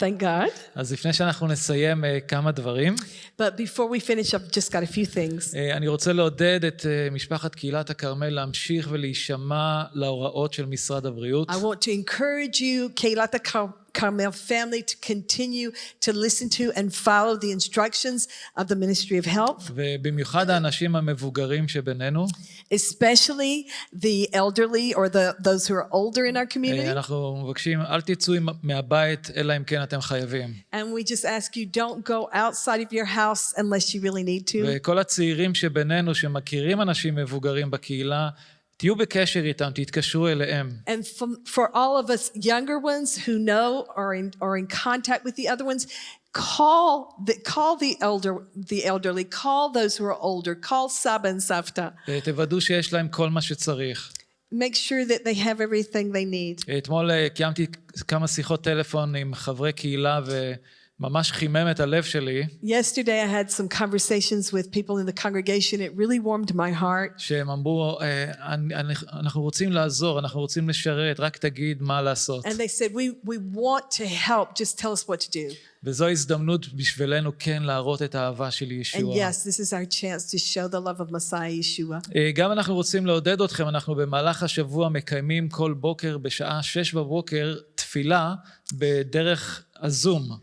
Thank God. אז לפני שאנחנו נסיים כמה דברים, But before we finish, I've just got a few things. אני רוצה לעודד את משפחת קהילת הכרמל להמשיך ולהישמע להוראות של משרד הבריאות. I want to encourage you, Kehilat HaCarmel family, to continue to listen to and follow the instructions of the Ministry of Health, ובמיוחד האנשים המבוגרים שבינינו. especially the elderly or those who are older in our community. אנחנו מבקשים, אל תצאו מהבית אלא אם כן אתם חייבים. And we just ask you, don't go outside of your house unless you really need to. וכל הצעירים שבינינו שמכירים אנשים מבוגרים בקהילה, תהיו בקשר איתם, תתקשרו אליהם. And for all of us younger ones who know or in contact with the other ones, call the elderly, call those who are older, call Saba and Savta. תוודאו שיש להם כל מה שצריך. Make sure that they have everything they need. אתמול קיימתי כמה שיחות טלפון עם חברי קהילה וממש חימם את הלב שלי. Yesterday I had some conversations with people in the congregation. It really warmed my heart. שהם אמרו, אנחנו רוצים לעזור, אנחנו רוצים לשרת, רק תגיד מה לעשות. And they said, we want to help, just tell us what to do. וזו הזדמנות בשבילנו כן להראות את האהבה של And ישוע. yes, this is our chance to show the love of Messiah Yeshua. גם אנחנו רוצים לעודד אתכם, אנחנו במהלך השבוע מקיימים כל בוקר בשעה 6 בבוקר תפילה בדרך הזום.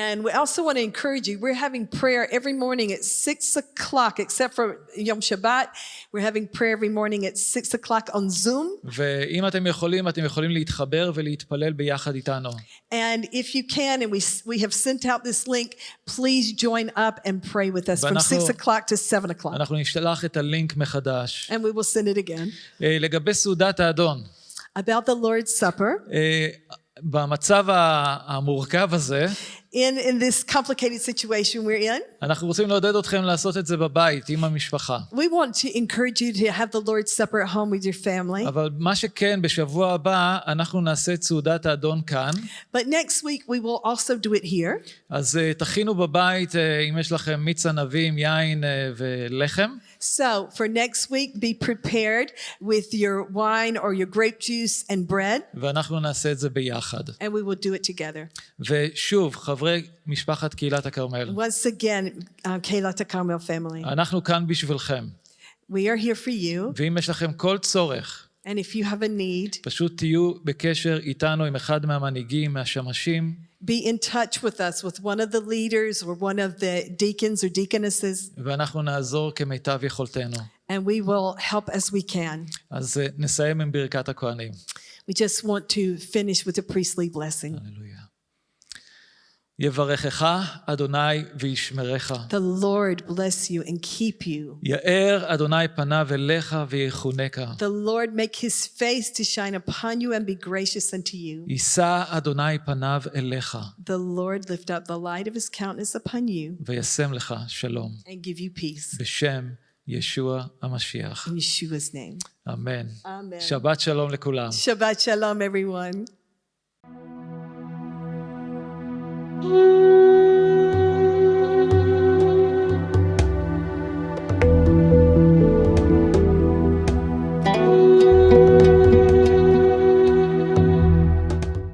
And we also want to encourage you. We're having prayer every morning at 6 o'clock, except for Yom Shabbat. We're having prayer every morning at 6 o'clock on Zoom. ואם אתם יכולים להתחבר ולהתפלל ביחד איתנו. And if you can, and we have sent out this link, please join up and pray with us from 6 o'clock to 7 o'clock. אנחנו נשלח את הלינק מחדש. And we will send it again. לגבי סעודת האדון. About the Lord's Supper. במצב המורכב הזה, in this complicated situation we're in, אנחנו רוצים לעודד אתכם לעשות את זה בבית עם המשפחה. we want to encourage you to have the Lord's Supper at home with your family. אבל מה שכן, בשבוע הבא אנחנו נעשה את סעודת האדון כאן. But next week we will also do it here. אז תכינו בבית, אם יש לכם מיץ ענבים, יין ולחם. So for next week, be prepared with your wine or your grape juice and bread. ואנחנו נעשה את זה ביחד. And we will do it together. ושוב, חברי משפחת קהילת הכרמל. Once again, Kehilat HaCarmel family. אנחנו כאן בשבילכם. We are here for you. ואם יש לכם כל צורך, And if you have a need, פשוט תהיו בקשר איתנו עם אחד מהמנהיגים, מהשמשים. be in touch with us, with one of the leaders or one of the deacons or deaconesses. ואנחנו נעזור כמיטב יכולתנו. And we will help as we can. אז נסיים עם ברכת הכהנים. We just want to finish with a priestly blessing. הללויה. יברכך אדוני וישמרך. The Lord bless you and keep you. יאר אדוני פניו אליך ויחונך. The Lord make his face to shine upon you and be gracious unto you. יישא אדוני פניו אליך. The Lord lift up the light of his countenance upon you וישם לך שלום. and give you peace. בשם ישוע המשיח. In Yeshua's name. אמן. Amen. שבת שלום לכולם. Shabbat shalom, everyone.